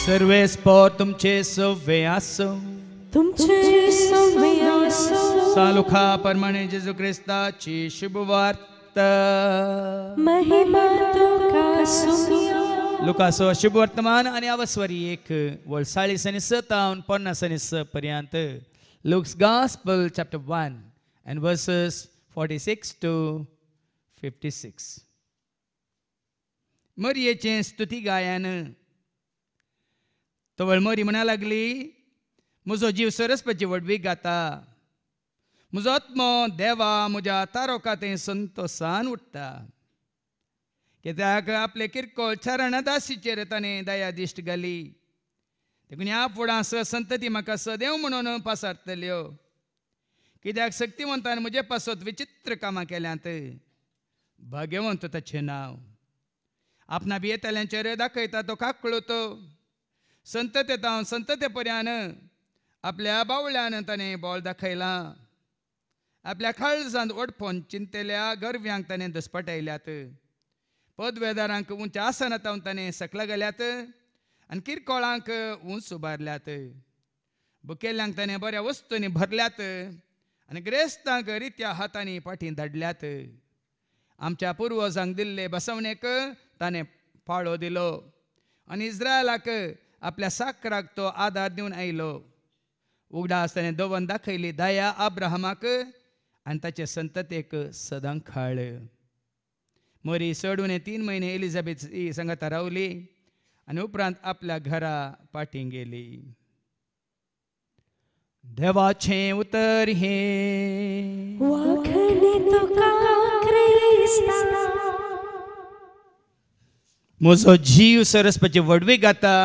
सर्वे spore तुमचे सव्वे आसो तुमचे सव्वे आसो सालुखा परमाणे जेजू ख्रिस्ताची शुभवार्ता महिमा तुका सुमिया लुकासो शुभ वर्तमान आणि अवस्वरी 1 40 आणि 57 50 आणि 6 पर्यंत Luke's Gospel chapter 1 and verses 46 to 56. मरियेचे स्तुती गायन. तवळ मरी म्हणा लागली, म्हजो जीव सरस्वती वडवीक गाता, म्हजो आत्मो देवा म्हज्या तारोकाते संतोषान उठता. कित्याक आपले किरकोळ चरणदासीचेर ताणें दया दिश्ट घाली. देखून ह्या फुडां संतती म्हाका सदैव म्हणून पासारतल्यो. कित्याक शक्तिवंतान म्हजे पासत विचित्र कामां केल्यांत. भाग्यवंत ताचें नांव. आपणा भियेतल्यांचेर दाखयता तो काकळो तो. संततेतावन संतते पर्यान आपल्या बावळ्यान ताणें बोल दाखयलां. आपल्या काळजांत ओडपोन चिंतेल्या गर्व्यांक ताणें दसपटायल्यात. पदवेदारांक उंच आसनांत ताणें सकला घाल्यात आनी किरकोळांक उंच उबारल्यात. भुकेल्यांक ताणें बऱ्या वस्तूंनी भरल्यात आनी ग्रेस्तांक रित्या हातांनी फाटीं धाडल्यात. आमच्या पुर्वजांक दिल्ले बसवणेक ताणें पाळो दिलो आनी इस्रायलाक आपल्या साकराक तो आदार दिवन आयलो. उगडास ताणें दवन दाखयली दया अब्राहमाक आनी ताचे संततेक सदांखाळ. मरी सोडून 3 म्हयने एलिझाबेथ संगता रावली आनी उपरांत आपल्या घरा पाटीं गेली. देवाचें उतर हे वखणी तुका क्रिस्ता. म्हजो जीव सरस्वती वडवीक गाता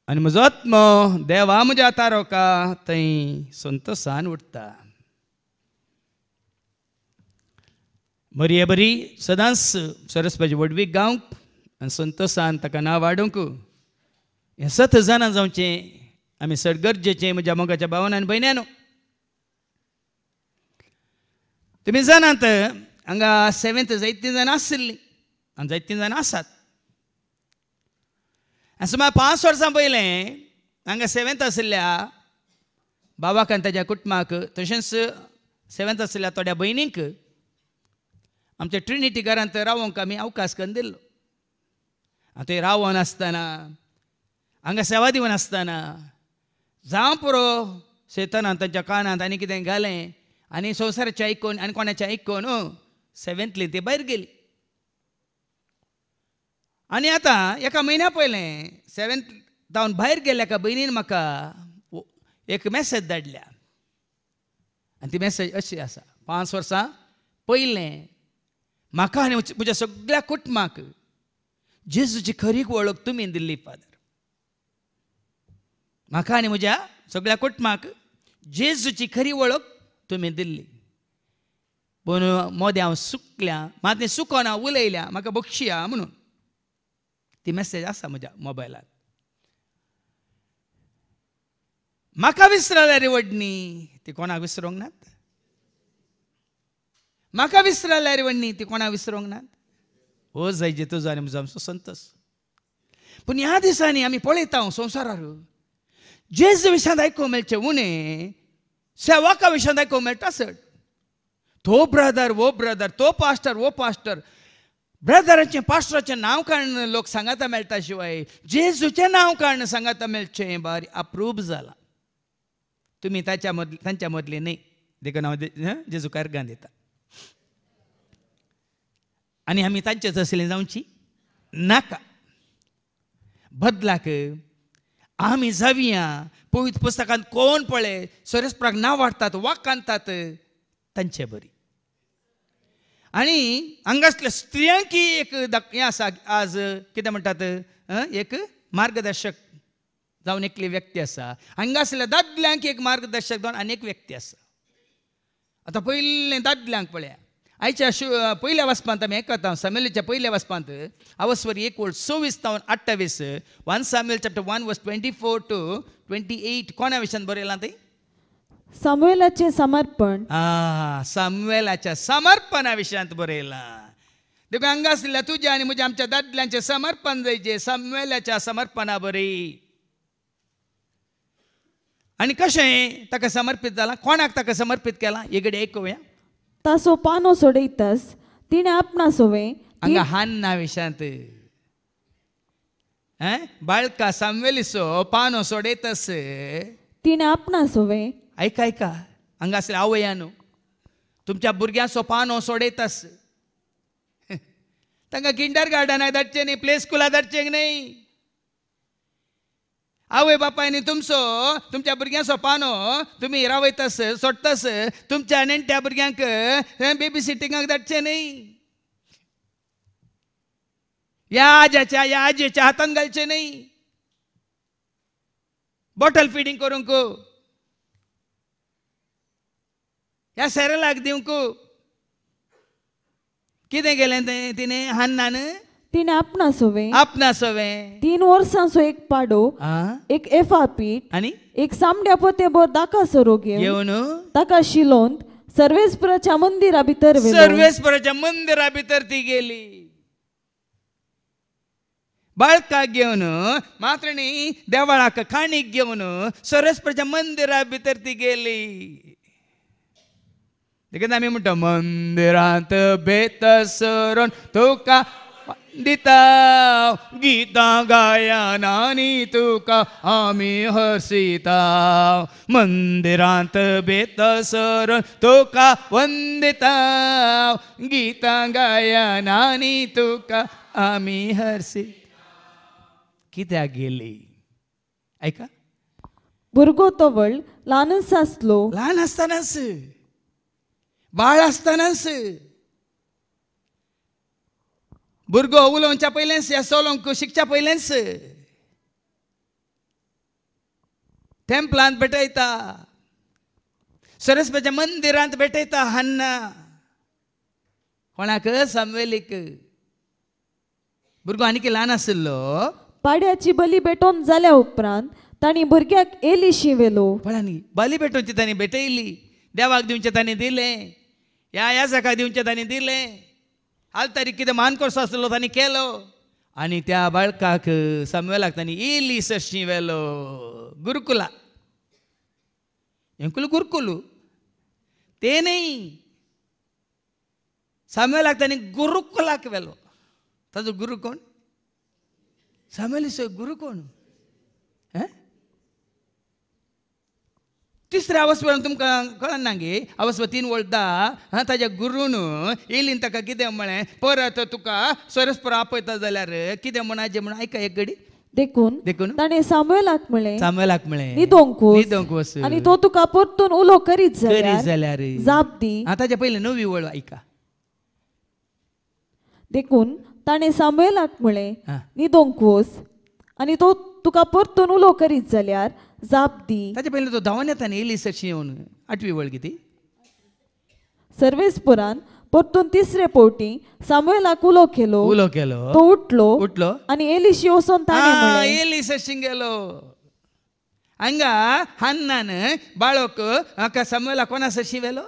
आनी म्हजो आत्मो देवा म्हज्या तारोका थंय संतोषान उठता. मरिये बरी सदांच सरस्वती वडवीक गावंक आनी संतोषान ताका नांव वाडोवंक हें सत जाणां जावचें आमी चड गरजेचें. म्हज्या मोगाच्या भावान आनी भयण्यानो, तुमी जाणात हांगा 7th जायतीं जाणां आशिल्लीं आनी जायतीं जाणां आसात. आनी सुमार 5 वर्सां पयलें हांगा 7th आशिल्ल्या बाबाक आनी ताच्या कुटुंबाक तशेंच 7th आशिल्ल्या थोड्या भयणींक आमच्या ट्रिनिटी घरांत रावोंक आमी अवकाश करून दिल्लो. थंय रावन आसतना हांगा सेवा दिवन आसतना जावं पुरो शेतानान तांच्या कानांत आनी कितें घालें आनी संवसाराचें आयकून आनी कोणाचें आयकून 7thली ती भायर गेली. आनी आतां 1 म्हयन्या पयलें 7थावन भायर गेल्ल्या एका भयणीन म्हाका एक मॅसेज धाडल्या. आनी ती मॅसेज अशी आसा, 5 वर्सां पयलें म्हाका आनी म्हज्या सगळ्या कुटुंबाक जेजूची खरी वळख तुमी दिल्ली फादर. म्हाका आनी म्हज्या सगळ्या कुटुंबाक जेजूची खरी वळख तुमी दिल्ली. पूण मोदें हांव सुकल्या, मात सुकोन हांव उलयल्या, म्हाका बक्षिया म्हणून. ती मॅसेज आसा म्हज्या मोबायलार. म्हाका विसरल्या रे वडणी, ती कोणाक विसरूंक नात. म्हाका विसरल्या रे वडणी, ती कोणाक विसरूंक नात. हो जायजे तुजो आनी म्हजो आमचो संतोश. पूण ह्या दिसांनी आमी पळयता संवसारार जेजू विशयांत आयकूंक मेळचें उणें, सेवका विशयांत आयकूंक मेळटा चड. तो ब्रदर वो ब्रदर, तो पास्टर वो पास्टर. ब्रदराचें पास्टराचें नांव काडून लोक सांगाता मेळटा शिवाय जेजूचें नांव काडून सांगाता मेळचें बारी अप्रूप जालां. तुमी तांच्या मदली न्ही, देखून हांव जेजू कार्गां दिता. आनी आमी तांचेच आशिल्लीं जावची नाका. बदलाक आमी जावया पवित्र पुस्तकांत कोण पळय सरस्वराक नांव वाडटात वाकांतात तांचे बरी. आनी हांगासल्या स्त्रियांकी एक हें आसा, आज कितें म्हणटात एक मार्गदर्शक जावन एकली व्यक्ती आसा. हांगासल्या दादल्यांक एक मार्गदर्शक जावन आनी एक व्यक्ती आसा. आतां पयलें दादल्यांक पळया. आयच्या पयल्या वचपांत आमी आयकता सामुएलाच्या पयल्या वचपांत अवस्वरी 1:26-28 1 Samuel chapter 1:24 to 28 कोणा विशयान बरयलां तें? सामुएलाचें समर्पण. सामुएलाच्या समर्पणा विशयांत बरयलां. देखून हांगा आसलेल्या तुज्या आनी म्हज्या आमच्या दादल्यांचे समर्पण जायचे सामुएलाच्या समर्पणा बरी. आनी कशें ताका समर्पित जालां, कोणाक ताका समर्पित केलां हे घडी आयकुया. तासो पानो सोडयतास तिणे आपणा सोवे हांगा हान्ना विशांत बाळका सामुएलिसो पानो सोडयतास तिणे आपणा सोवे. ऐका ऐका हांगा आसले आवयानो तुमच्या भुरग्यांचो पानो सोडयतास तांकां किंडर गार्डनाक धाडचें न्ही, प्ले स्कुलाक धाडचें न्ही. आवय बापायनी तुमच्या भुरग्यांचो पानो तुमी रावयतास सोडतास तुमच्या नेणट्या भुरग्यांक बेबी सिटिंगाक धाडचें न्ही. ह्या आजेच्या हातान घालचें न्ही. बॉटल फिडिंग करूंक ह्या सेरलाक दिवंक कितें केलें तिणें हान्नान तिणे आपणा सोवे. आपणा सोवें 3 वर्सांचो एक पाडो, एक एफा पीठ आनी एक सामड्या पोतेभर दाका सोरो घेवन ताका शिलोंत सर्वेस्पराच्या मंदिरा भितर व्हेलो. सर्वेस्पराच्या मंदिरा भितर ती गेली. बाळकाक घेवन मात्रिणी देवाळाक खाणीक घेवन सर्वेस्पराच्या मंदिरा भितर ती गेली. देखीक आमी म्हणटा मंदिरांत बेत सरून तुका दिता गीतां गायनांनी तुका आमी हर्षिता. मंदिरांत बेत सरून तुका वंदिता गीतां गायनांनी तुका आमी हर्षिता. कित्याक गेली ऐका. भुरगो तो व्हड ल्हानच आसलो. ल्हान आसतनाच बाळ आसतनाच भुरगो उलोवच्या पयलेंच या सोलोंक शिकच्या पयलेंच टेंपलांत भेटयता सरस्वतीच्या मंदिरांत भेटयता हान्ना. कोणाक सामुएलीक. भुरगो आनीक ल्हान आशिल्लो. पाड्याची बली भेटोवन जाल्या उपरांत तांणी भुरग्याक एली शिवेलो. पळानी बली भेटोवची तांणी भेटयली. देवाक दिवचें तांणी दिलें. ह्या जाका दिवचें तांणी दिलें. आल्तारीक कितें मान करचो आसलो तांणी केलो. आनी त्या बाळकाक सामुएलाक तांणी एली शिवेलो. गुरुकुला हेंकुल गुरुकुलू ते न्ही. सामुएलाक तांणी गुरुकुलाक व्हेलो. ताजो गुरू कोण? सामुएलिचो गुरू कोण? तिसऱ्या अवस्थेन तुमकां कळना गे. अवस्था 3 10 ताज्या गुरून येलीन ताका कितें म्हळें परत तुका सरस्पर आपयता जाल्यार कितें म्हणाजें म्हण आयका एक घडी. देखून ताणें सामुएलाक म्हळें न्हिदोंक वच आनी तो तुका परतून उलो करीत जाल्यार जाप दी. ताच्या पयलीं 9वी वळ ऐका. देखून ताणें सामुएलाक म्हळें न्हिदोंक वच आनी तो तुका परतून उलो करीत जाल्यार जाप दी. ताच्या पयलीं तो धांवन येता न्ही एली सरशी येवन 8वी वळ कितें. सर्वेस्पुरान परतून 3रे फावटी सामुएलाक उलो केलो. तो उठलो आनी एलिशी वचोन ताणें म्हळें एली सरशींक गेलो. हांगा हान्नान बाळक हाका सामुएलाक कोणा सरशी व्हेलो?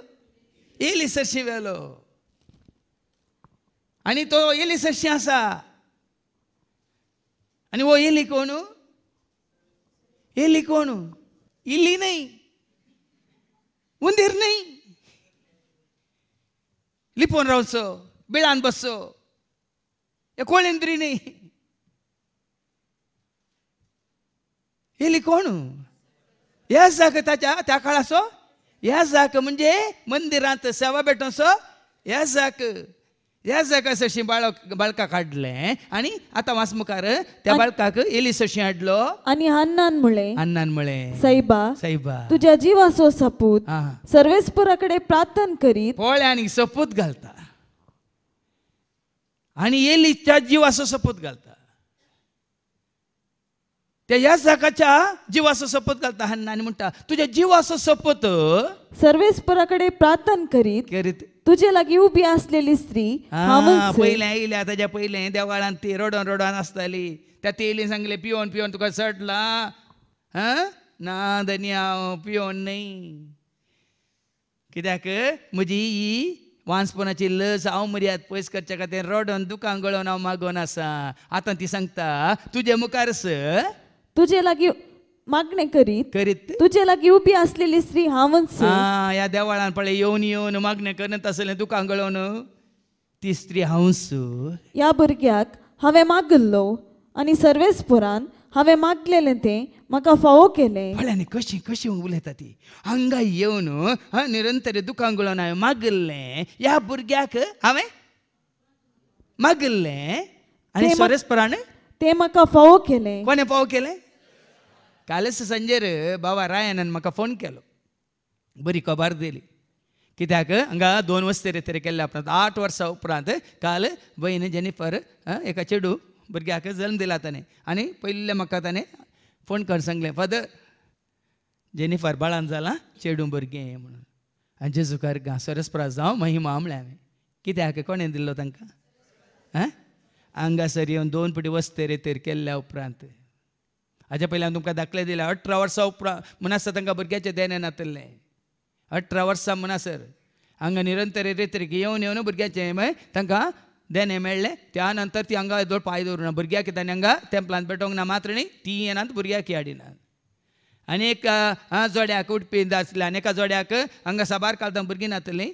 एली सरशी व्हेलो. आनी तो एली सरशी आसा. आनी वो एली कोण? एली कोण? इल्ली नाही, उंदीर नाही. लिपोवन रावचो, बिळान बसचो, हे कोळेंद्री नाही. एली कोण? ह्या जाक त्या काळाचो ह्या जाक म्हणजे मंदिरांत सेवा भेटोवचो ह्या जाका सशी बाळका काडलें. आनी आतां वास मुखार त्या बाळकाक एली सशी हाडलो. आनी हान्नान म्हळें सैबा तुज्या जिवाचो सपूत सर्वेस्परा कडेन प्रार्थना करीत पोळ्यांनी सपूत घालता. आनी एलीच्या जिवाचो सपूत घालता. त्या ह्या जाकाच्या जिवाचो सपूत घालता हान्ना. आनी म्हणटा तुज्या जिवाचो सपूत सर्वेस्परा कडेन प्रार्थना करीत तुजे लागीं उबी आसलेली स्त्री पयलें आयल्या. ताच्या पयलें देवाळांत ती रडोन आसताली. त्या तेली सांगले पिवोन तुका चडला. ना धनी हांव पिवोन न्ही. कित्याक म्हजी ही वांसपणाची लस हांव मर्याद पयस करच्या खातीर रडोन दुकान गळोवन हांव मागोन आसा. आतां ती सांगता तुजे मुखार तुजे लागीं मागणे करीत करीत तुजे लागीं उबी असलेली स्त्री हांवच. ह्या देवळान पळय येवन येवन मागणें करत आसलें दुकान गळोवन ती स्त्री हांवच. ह्या भुरग्याक हांवें मागल्लो आनी सर्वेस्पुरान हांवें मागलेलें तें म्हाका फावो केलें. फळ्यांनी कशी कशी उलयता ती. हांगा येवन निरंतर दुकान गळोवन हांवें मागल्लें. ह्या भुरग्याक हांवें मागल्लें आनी सर्वेस्पुरान तें म्हाका फावो केलें. कोणें फावो केलें? कालच संजेर बाबा रायनान म्हाका फोन केलो. बरी खबर दिली. कित्याक हांगा 2 वर्सां तरी केल्ल्या उपरांत 8 वर्सां उपरांत काल भयण जेनिफर एका चेडू भुरग्याक जल्म दिला ताणें. आनी पयले म्हाका ताणें फोन करून सांगलें फादर जेनिफर बाळान जालां चेडू भुरगें म्हणून. आनी जेजूकार सरस्प्रास जावं महिमा म्हणलें हांवें. कित्याक कोणें दिल्लो तांकां? हांगासर येवन 2 फावटी वस्ते तर केल्ल्या उपरांत हाज्या पयलीं हांवें तुमकां दाखले दिल्या 18 वर्सां उपरांत म्हणसर तांकां भुरग्याचें देण्यान नातलें. 18 वर्सां म्हणसर हांगा निरंतर रेतरीक येवन येवन भुरग्याचें मागीर तांकां देणें मेळ्ळें. त्या नंतर ती हांगा येदोळ पांय दवरुना. भुरग्याक ताणें हांगा तेंपलांत पेटोवंक ना मात्र न्ही ती येनात भुरग्याक हाडिनात. आनी एक जोड्याक उडपी आसलें आनी एका जोड्याक हांगा साबार कालतां भुरगीं नातलीं.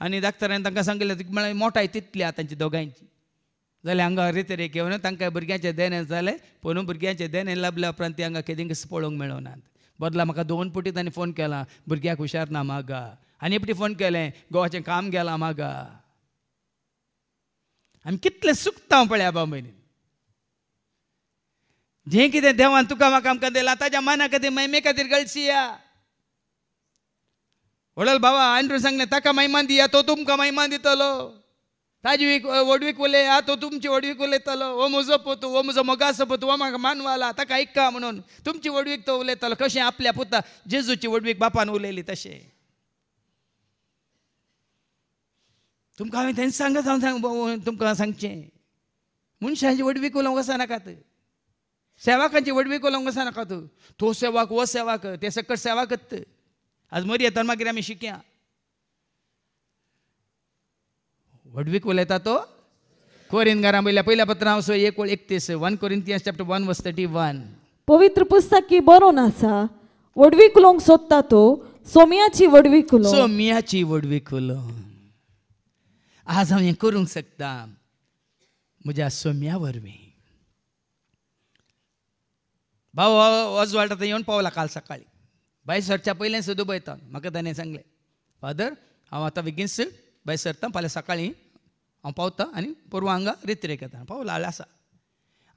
आनी डाक्टरान तांकां सांगलें म्हळ्यार मोठाय तितली आतां तांची दोगांयची. जाल्यार हांगा रेतरेक येवन तांकां भुरग्याचें देणें जालें. पूण भुरग्याचें देणें लाभल्या उपरांत ती हांगा केदींच पळोवंक मेळोनात. बदला म्हाका 2 फावटी तांणी फोन केला भुरग्याक हुशार ना मागा. आनी एक फावटी फोन केलें गोवाचें काम गेलां मागा. आमी कितलें सुकता पळय बाबा भयणी. जें कितें देवान तुका म्हाका आमकां दिलां ताज्या मना खातीर महिमे खातीर गळसिया. वडल बाबा हांवें सांगलें ताका महिमान दिया तो तुमकां महिमान दितलो. ताजी वडवीक उलया तो तुमची वडवीक उलयतलो. हो म्हजो पोतू हो म्हजो मोगाचो पोतू हो म्हाका मानवाला ताका ऐका म्हणून तुमची वडवीक तो उलयतलो. कशें आपल्या पुता जेजूची वडवीक बापान उलयली तशें. तुमकां हांवें तेंच सांगत हांव तुमकां सांगचें. मनशांची वडवीक उलोवंक वचनाकात. सेवाकांची वडवीक उलोवंक वचनाकात. तो सेवाक हो सेवाक ते सकट सेवा करत. आज मरी येता मागीर आमी शिकया. वडवीक उलयता तो कोरिंथकारां पयल्या पत्रां हांव 1:31 1 Corinthians chapter 1:31. पवित्र पुस्तकी बरोवन आसा वडवीक उलोवंक सोदता तो सोम्याची वडवीक उलोव. सोम्याची वडवीक उलोव. आज हांव हें करूंक शकता म्हज्या सोम्या वरवीं. भाव ऑजवाल्ड आतां येवन पावला काल सकाळी. भायर सरच्या पयलें सुद्दां दुबयता. म्हाका ताणें सांगलें फादर हांव आतां बेगीनच भायर सरता फाल्यां सकाळीं हांव पावता आनी परवां हांगा रेतरेक येता. पावला आसा.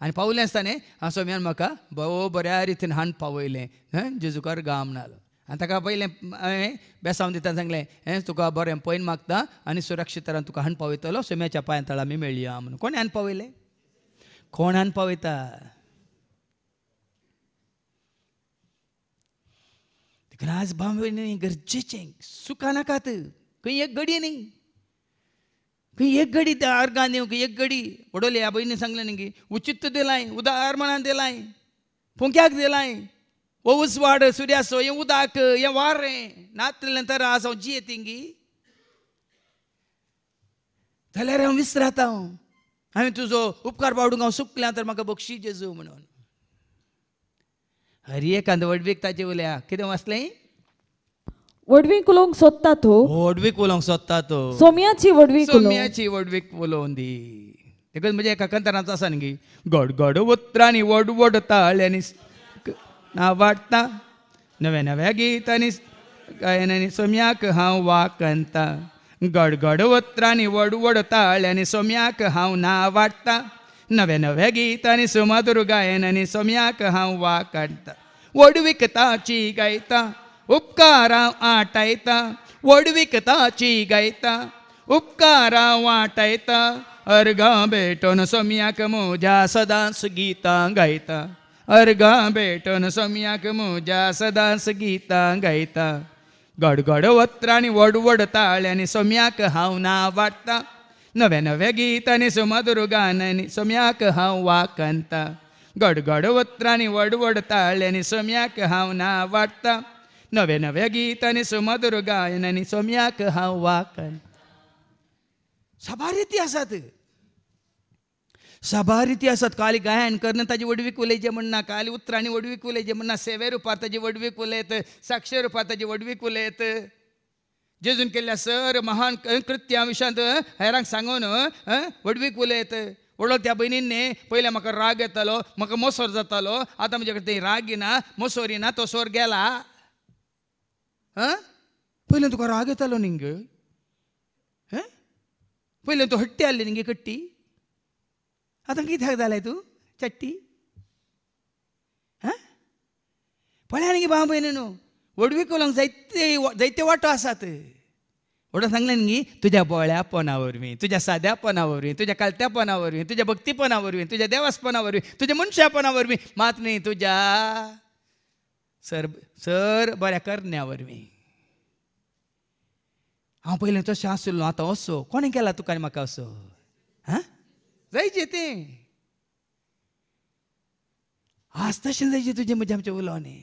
आनी पावलें आसताना हांव सोम्यान म्हाका बऱ्या रितीन हांड पावयलें. जेजूकार गा म्हणलो. आनी ताका पयलें हांवें बेसांव दिता सांगलें तुका बरें पयन मागता आनी सुरक्षीत तरान तुका हांड पावयतलो. सोम्याच्या पांया तळा आमी मेळया म्हणून. कोणें हांड पावयलें? कोण हांड पावयता? आज बांबे गरजेचें सुका नाकात. खंय एक घडी न्ही खंय एक घडी त्या अर्गान येवंक एक घडी. वडोले ह्या भयणीन सांगलें न्ही की उचित दिलाय उदार मनान दिलाय पोंक्याक दिलाय. वो उसवाड सुर्यासो हें उदाक हें वारें नातलें तर आज हांव जिये तिंगी जाल्यार हांव विसराता. हांवें तुजो उपकार पावडूंक हांव सुकल्यां तर म्हाका बक्षी जेजू म्हणून. हरी एकांद वडवीक ताचे उल्या कितें वाचलें? वडवीक उलोवंक सोदता तो वडवीक उलोवंक सोदता तो सोम्याची वडवीक उलोव. सोम्याची वडवीक उलोवन दी. देखून म्हणजे एका कंतरांचो आसा न्ही गड गड उतरांनी वड वड ताळ्यांनी ना वाडटा नव्या नव्या गितांनी गायनांनी सोम्याक हांव वाकंता. गड गड उतरांनी वड वड ताळ्यांनी सोम्याक हांव ना वाडटा. नव्या नव्या गितांनी सुमधुर गायनांनी सोम्याक हांव वाकंता. वडवीक ताची गायता उपकारा आटायता. वडवीक ताची गायता उपकारा वाटायता. अर्गा भेटोन सोम्याक म्हज्या सदांच गितां गायता. अर्गा भेटोन सोम्याक म्हज्या सदांच गितां गायता. गडगड वत्रांनी वड वड ताळ्यांनी सोम्याक हांव ना वाडटा. नव्या नव्या गितांनी सुमधुर गानांनी सोम्याक हांव वाकंता. गडगड वत्रांनी वड वड ताळ्यांनी सोम्याक हांव ना वाडटा. नव्या नव्या गितांनी सुमधुर गायनांनी सोम्याक हांव वाकंता. सभा रिती आसात. सभा रिती आसात. काली गायन करणं ताजी वडवीक उलयचें म्हणना, काली उतरांनी वडवीक उलयचें म्हणना, सेवे रुपार ताजी वडवीक उलयत, साक्षे रुपार ताजी वडवीक उलयत. जेजून केल्ल्या सर महान कृत्या विशयांत हेरांक सांगून वडवीक उलयत. वडोळ त्या भयणींनी पयलें म्हाका राग येतालो, म्हाका मोसोर जातालो, आतां म्हजे कडेन थंय राग येना, मोसोर येना, तो सोर गेला. पयलें तुका राग येतालो न्ही ग, पयलें तूं हट्टी आहली न्ही कट्टी, आतां कित्याक जालें तूं चट्टी? पळया न्ही भाव भयणी न्हू, वडवीक उलोवंक जायते वाटो आसात. वडो सांगलें न्ही, तुज्या बोळ्यापणा वरवीं, तुज्या साद्यापणा वरवीं, तुज्या कालत्यापणा वरवीं, तुज्या भक्तीपणा वरवीं, तुज्या देवासपणा वरवीं, तुज्या मनशापणा वरवीं, मात न्ही तुज्या सर बऱ्या करण्या वरवीं. हांव पयलें तशें आसलो, आतां असो. कोणें केला तुका आनी म्हाका असो? जायचें तें आज तशें जायचें तुजें म्हजें आमचें उलोवणें.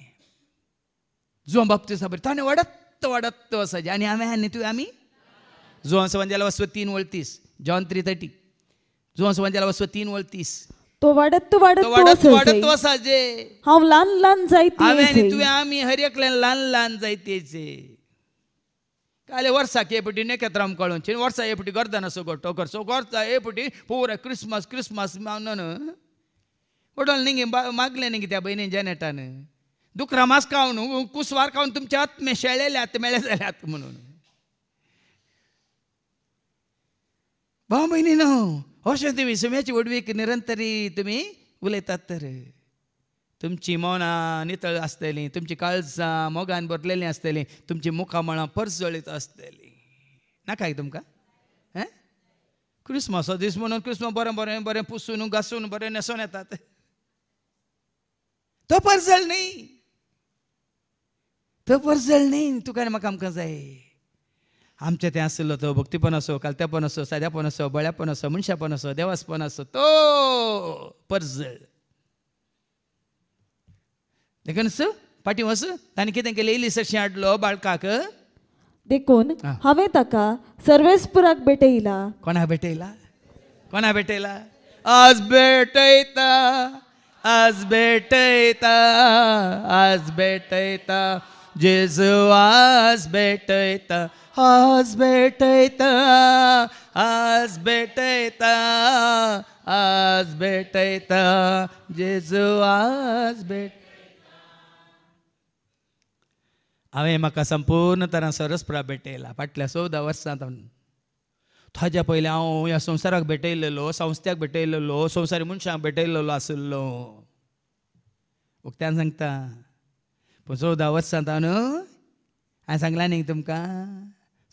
जुवां बाप्तिस्मा बरें ताणें वाडत वाडत वचचें आनी आमी तूं आमी जुवां संवंजाला वचो 3:30 जॉन 3:30 जुवां संवंजाला वचो 3:30 तो वाडत वाडत वाडत वचचे. हांव ल्हान ल्हान जायते हांवें तुवें आमी हर एकल्यान ल्हान ल्हान जायतेचे. काले वर्साक हे पटी नेकेत्राम कळोवचें, वर्सा हे पटी गर्दन सोगोटो करचो, वर्सा हे पटी पुरा क्रिस्मस मानून वडोल न्ही मागलें न्ही त्या भयणीन जेनेटान दुकरा मास खावन कुसवार खावन तुमचे आत्मे शेळेल्यात मेळे जाल्यात म्हणून. भाव भयणी न्हू, अशें तुमी सुम्याची वडवीक निरंतरी तुमी उलयतात तर तुमची मौनां नितळ आसतलीं, तुमची काळजां मोगान भरलेलीं आसतलीं, तुमची मुखां मळां परजळीत आसतलीं. नाका तुमकां क्रिस्मसाचो दीस म्हणून क्रिस्मस बरें बरें बरें पुसून घासून बरें न्हेसोन येतात. तो परजळ न्ही, तो परजळ न्ही. तुका आनी म्हाका आमकां जाय आमचें तें आसलो तो भक्तीपण असो, कालतेपण असो, साद्यापण असो, बळ्यापण असो, मनशापण असो, देवासपण असो, तो परजळ. देखून फाटीं वच ताणें कितें केलें, इली सरशी हाडलो बाळकाक. देखून हांवें ताका सर्वेस्पुराक भेटयला. कोणाक भेटयला? कोणाक भेटयला? आज भेटयता, आज भेटयता, आज भेटयता जेजू, आज भेटयता, आज भेटयता, आज भेटयता, आज भेटयता जेजू, आज भेट. हांवें म्हाका संपूर्ण तरां सरस्पुरा भेटयला फाटल्या 14 वर्सां. ताज्या पयलीं हांव ह्या संवसाराक भेटयलेलो, संस्थ्याक भेटयलेलो, संवसारी मनशांक भेटयलेलो आसलो. उक्त्यान सांगता पूण 14 वर्सां हांवें सांगलां न्ही तुमकां,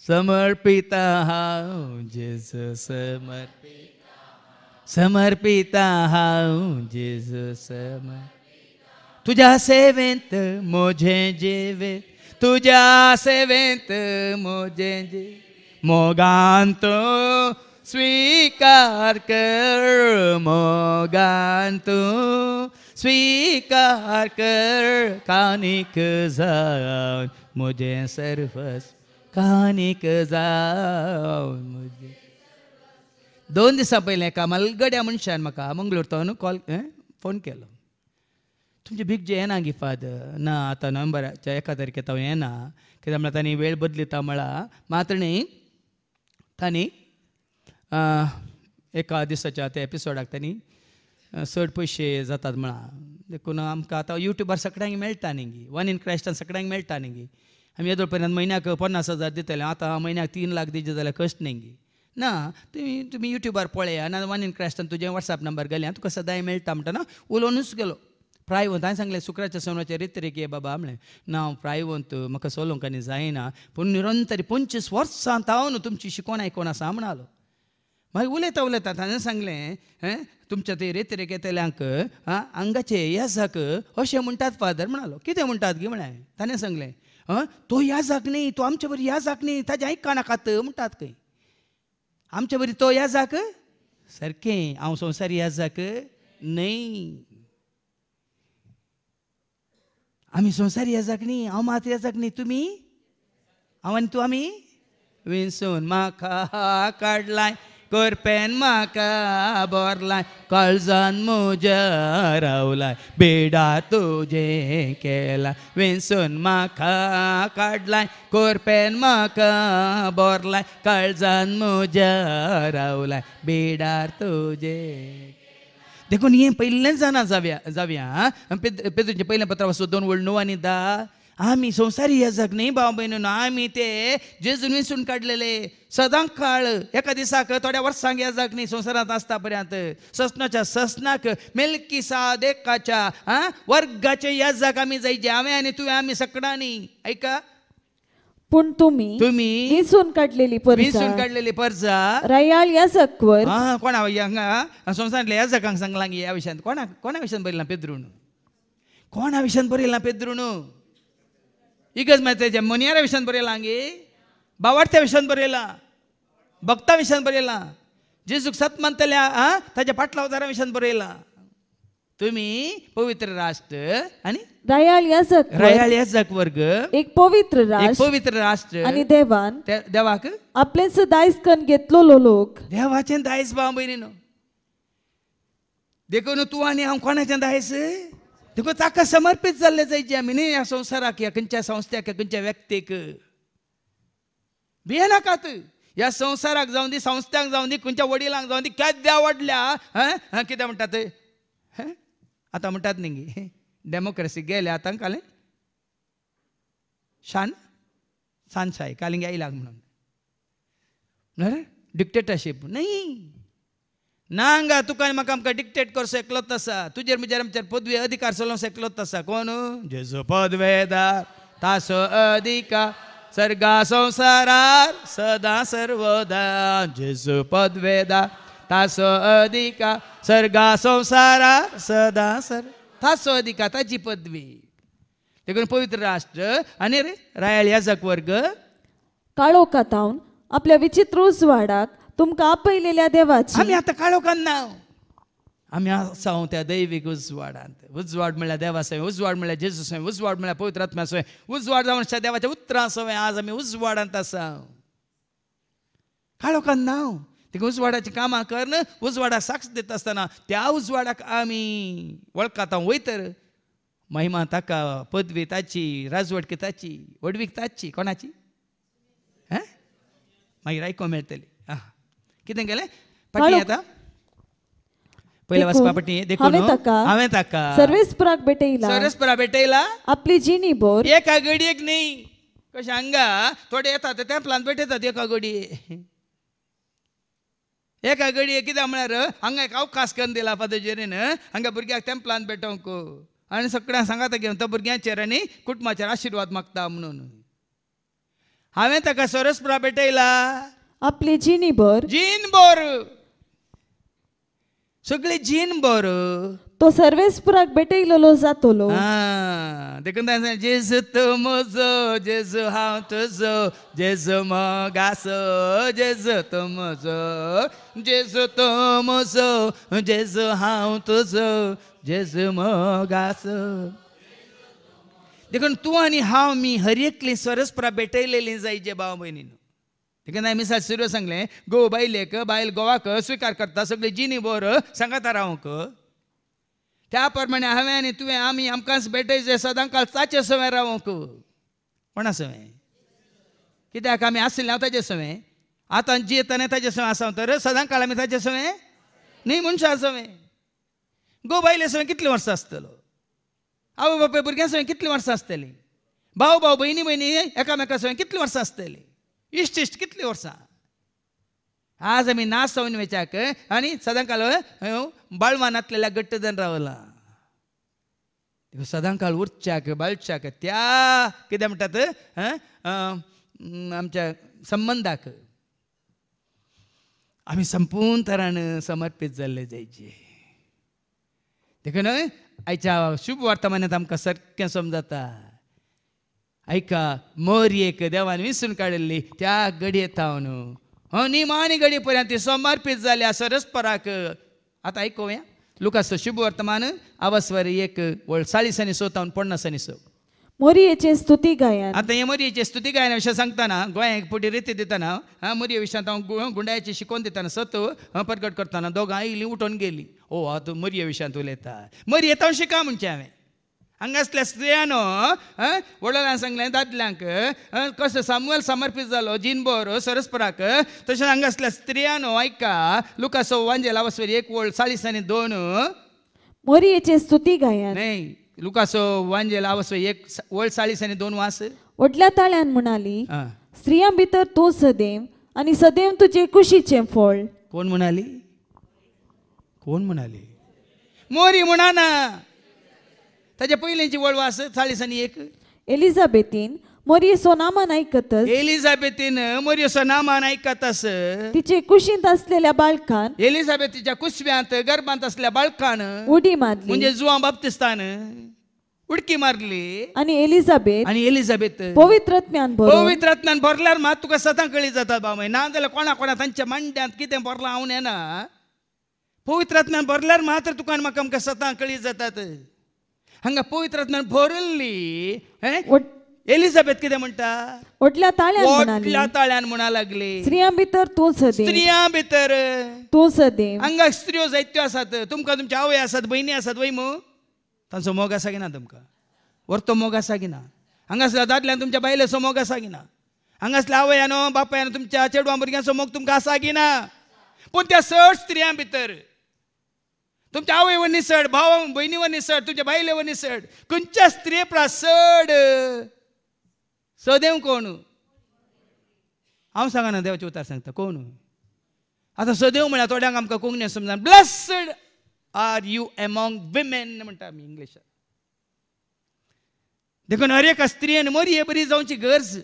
समर्पिता हांव जेजू, समर्पिता हांव जेजू, तुज्या सेवेंत म्हजें जिवीत, तुज्या सेवेंत म्हजें जिवीत, मोगान तूं स्वीकार कर, मोगान तूं स्वीकार कर, कानीक जावन म्हजें सर्वस्व, कानीक जावन म्हजें. 2 दिसां पयलें एका मलगड्या मनशान म्हाका मंगळूरतोन फोन केलो. तुमची भीक जे येना गी फादर? ना, आतां नोव्हेंबराच्या 1 तारखेक हांव येना, कित्याक म्हळ्यार तांणी वेळ बदलिता म्हळ्यार मात्रणी तांणी एका दिसाच्या त्या एपिसोडाक तांणी चड पयशे जातात म्हळ्यार. देखून आमकां आतां युट्यूबार सगळ्यांक मेळटा न्ही गी, वन इन क्रायस्टान सगळ्यांक मेळटा न्ही गी. आमी येदोळ पर्यंत म्हयन्याक 50,000 दितले, आतां म्हयन्याक 3 लाख दिचे जाल्यार कश्ट न्ही गी. ना, तुमी युट्यूबार पळया ना, वन इन क्रायस्टान तुजें वॉट्सॅप नंबर घाली, तुका सदांय मेळटा म्हणटा ना. उलोवनूच गेलो प्रायवंत. हांवें सांगलें शुक्राच्या सोनवाच्या रित्रेक ये बाबा म्हणलें. ना, हांव प्रायवंत, म्हाका चलोवंक आनी जायना, पूण निरंतरी 25 वर्सां हांव न्हू तुमची शिकोवन आयकोन आसा म्हणलो. मागीर उलयता ताणें सांगलें, तुमच्या ते रेत्रेक येतल्यांक आंगाचे याजाक अशें म्हणटात फादर म्हणलो. कितें म्हणटात गी म्हळें. ताणें सांगलें, तो याजाक न्ही, तो आमचे बरी याजाक न्ही, ताजें आयका नाकात म्हणटात खंय. आमचे बरी तो याजाक सारकें, हांव संवसारी याजाक न्हय. आमी संवसारी याजाक न्ही, हांव मात याजाक न्ही, तुमी हांव आनी तूं आमी विंसून म्हाका काडलाय कोरपेन म्हाका बोरलाय काळजान म्हज्या रावलाय बेडा तुजें केला विंसून म्हाका काडलाय कोरपेन म्हाका बोरलाय काळजान म्हज्या रावलाय बेडार तुजें. देखून हे पहिल्याच जाणा जावया पेद्रूचे पहिल्या पत्रा वाचो 2:9 आणि 10. आम्ही संसारी या जग नाही भाव बहिणीनो, आम्ही ते जेजून विंसून काडलेले सदांच काळ एका दिसाक थोड्या वर्सांक या जग नाही संसारात आसता पर्यंत ससनाच्या ससनाक मेलकी सादेकाच्या वर्गाचे या जग आम्ही जायचे हांवें आनी तुवें आमी सगळ्यांनी ऐका. पण तुम्ही विंसून काढलेली पर्जा रयाळ याजकवर कोणा संसारातल्या या जगांक सांगला या विशयान कोणा विशयान बरयला पेद्रून कोणा विशयान बरयला पेद्रून इगज माहिती मनियारा विशयान बरयला गे बावार्थ्या विशयान बरयला भक्ता विशयान बरयला जेजूक सत मानतल्या ताच्या फाटल्या उदारा विशयान बरयला. तुम्ही पवित्र राष्ट्र आणि रयाळ याजक वर्ग एक पवित्र राष्ट्र आणि देवाक आपलेच दायज करून घेतलो लोक देवाचे दायज भाव बहिणीनो. देखून तू आणि हांव कोणाचें दायज देखो ताका समर्पित जाल्ले जायचे आमी न्ही. ह्या संवसाराक ह्या खंयच्या संस्थ्याक ह्या खंयच्या व्यक्तीक भियेनाकात. ह्या संवसाराक जावं दी संस्थांक जावं दी खंयच्या वडिलांक जावं दी केद्या वाडल्या कितें म्हणटात आतां म्हणटात न्ही डेमोक्रेसी गेले आतां कालें शानशाही कालिंग येयलाक म्हणून डिक्टेटरशीप न्ही ना हांगा तुका म्हाका आमकां डिक्टेट करचो एकलोच आसा. तुजेर म्हजेर आमचेर पदवी अधिकार चलोवंक एकलोच आसा. कोण जेजू पदवेदार तासो अधिकार सर्गा संवसारार सदा सर्वदा जेजू पदवेदार तासो अधिकार सर्गा संवसारार सदा तासो अधिकार ताची पदवी. देखून पवित्र राष्ट्र आणि रायाळ याजक वर्ग काळोखांत आपल्या विचित्र उजवाडाक तुमकां आपयलेल्या देवाची आमी आतां काळोखांत ना आमी आसां त्या दैवीक उजवाडांत. उजवाड म्हणल्यार देवा सवय उजवाड म्हणल्यार जेजू सवय उजवाड म्हणल्यार पवित्र आत्म्या सवय उजवाड जावन देवाच्या उतरां सवय आज आमी उजवाडांत आसा काळोखांत ना. देखून उजवाडाची कामां करन उजवाडाक साक्ष दिता आसतना त्या उजवाडाक आमी वळखात वयतर महिमा ताका पदवी ताची राजवटकी ताची वडवीक ताची कोणाची मागीर आयको मेळटली. कितें केलें पटी आतां पयले वाचपा पटी देखून हांवें ताका सर्वेस्पराक भेटयला आपली जिणी बोर एका घडयेक न्ही कशें हांगा थोडे येतात त्या प्लान भेटयतात एका घडये एका घडये कित्याक म्हळ्यार हांगा एक अवकाश करून दिला फादरजेरीन हांगा भुरग्याक तेंप्लान भेटोवंक आनी सगळ्यांक सांगात घेवन तो भुरग्यांचेर आनी कुटुंबाचेर आशिर्वाद मागता म्हणून. हांवें ताका सरस्परा भेटयला आपली जीन बोर सगळी जीन बोर तो सर्वेस्पराक भेटयलो जातलो. देखून जेजू तो म्हजो जेजू हांव तुजो जेजू मोगासो जेजू तो म्हजो जेजू तो म्हजो जेजू हांव तुजो जेजू मोगासो. देखून तूं आनी हांव मी हर एकली सरस्परा भेटयलेली जायचे भाव भयणीनो. देखून हांवें मिसाल सुरू सांगलें गो बायलेक बायल गोवाक स्विकार करता सगळी जिनी बोर सांगाता रावंक. त्या प्रमाणे हांवें आनी तुवें आमी आमकांच भेटयचे सदांकाळ ताचे सवय रावंक. कोणा सवय कित्याक आमी आसले हांव ताचे सवय आतां जियेताना ताचे सवय आसा तर सदांकाळ आमी ताचे सवय न्ही मनशा सवय. गो बायले सवय कितलीं वर्सां आसतलो आवय बापूय भुरग्यां सवय कितलीं वर्सां आसतलीं भाव भाव भयणी भयणी एकामेका सवय कितलीं वर्सां आसतलीं इश्ट कितलीं वर्सां. आज आमी नाच सवन वेचाक आनी सदांकाळ बाळवानांतलेल्या घट्ट जावन रावला. सदांकाळ उरच्याक बाळच्याक त्या कितें म्हणटात आमच्या संबंधाक आमी संपूर्ण तरान समर्पीत जाल्ले जायचे. देखून आयच्या शुभ वर्तमानांत आमकां सारकें समजता. ऐका मोरयेक देवान विंसून काडिल्ली त्या घडयेक हांव निमाणी घडये पर्यंत समर्पीत जाल्या सरस्पराक. आतां आयकुया लुकास शुभ वर्तमान आवास्वर 1:40 सोतावन 50. मोरयेचे स्तुती गायन. आता हे मोरयेचे स्तुती गायना विशय सांगताना गोंयाक पुटी रिती दिताना मोरये विशयांत हांव गुंडायची शिकोवन दिताना सत प्रकट करताना दोगां आयलीं उठोन गेलीं. ओ आतां मोरये विशयांत उलयता. मोरये तो शिका म्हणचे हांवें. हांगा असल्या स्त्रियानो वडोल्यांक सांगलें दादल्यांक कसो सामुएल समर्पीत जालो जिनभर सरस्पराक तशेंच हांगा असल्या स्त्रियानो ऐका लुका 1:42 मोरयेचे स्तुती गायन. नाही लुका 1:42 वास. व्हडल्या ताळ्यान म्हणाली, स्त्रियां भितर तूं सदैव आनी सदैव तुजे कुशीचें फळ. कोण म्हणाली? कोण म्हणाली? मोरी म्हणाना. ताच्या पयलींची वळ वास 40:1. एलिझाबेतीन मोरयेचो नामान आयकतस. एलिझाबेतीन मोरयेचो नामान आयकतस तिचे कुशींत असलेल्या बाळकान एलिझाबेतीच्या कुसव्यांत गर्भांत असल्या बाळकान उडी मारली. म्हणजे जुवां बाप्तिस्तान उडकी मारली. आणि एलिझाबेत पवित्रात्म्यान भरल्यार मात तुका सतां कळी जातात बाबा. ना जाल्यार कोणा तांच्या मांड्यांत कितें भरलां हांव नेना. पवित्रात्म्यान भरल्यार मात्र तुका म्हाका आमकां सतां कळी जातात. हांगा पवित्रात्म्यान भरल्ली एलिझाबेथ कितें म्हणटा? व्हडल्या ताळ्यान म्हणा लागली, स्त्रियां भितर तूं सदैव. हांगा स्त्रियो जायत्यो आसात. तुमकां तुमचे आवय आसात, भयणी आसात, वय मो तांचो मोग आसा की ना? तुमकां व्हरतो मोग आसा की ना? हांगासल्या दादल्यान तुमच्या बायलेचो मोग आसा की ना? हांगासल्या आवयानो बापायानो तुमच्या चेडवां भुरग्यांचो मोग तुमकां आसा की ना? पूण त्या 60 स्त्रियां भितर तुमच्या आवयवर निसड, भाव भयणीवर निसड, तुमच्या बायलेवर निसड, खंयच्या स्त्रिये प्रासड सदैव कोण? हांव सांगना, देवाचे उतार सांगता. कोण? आतां सदैव म्हळ्यार थोड्यांक आमकां कोंकणी समजान blessed are you among women म्हणटा आमी इंग्लिशान. देखून हर एका स्त्रियेन मोरये बरी जावची गरज.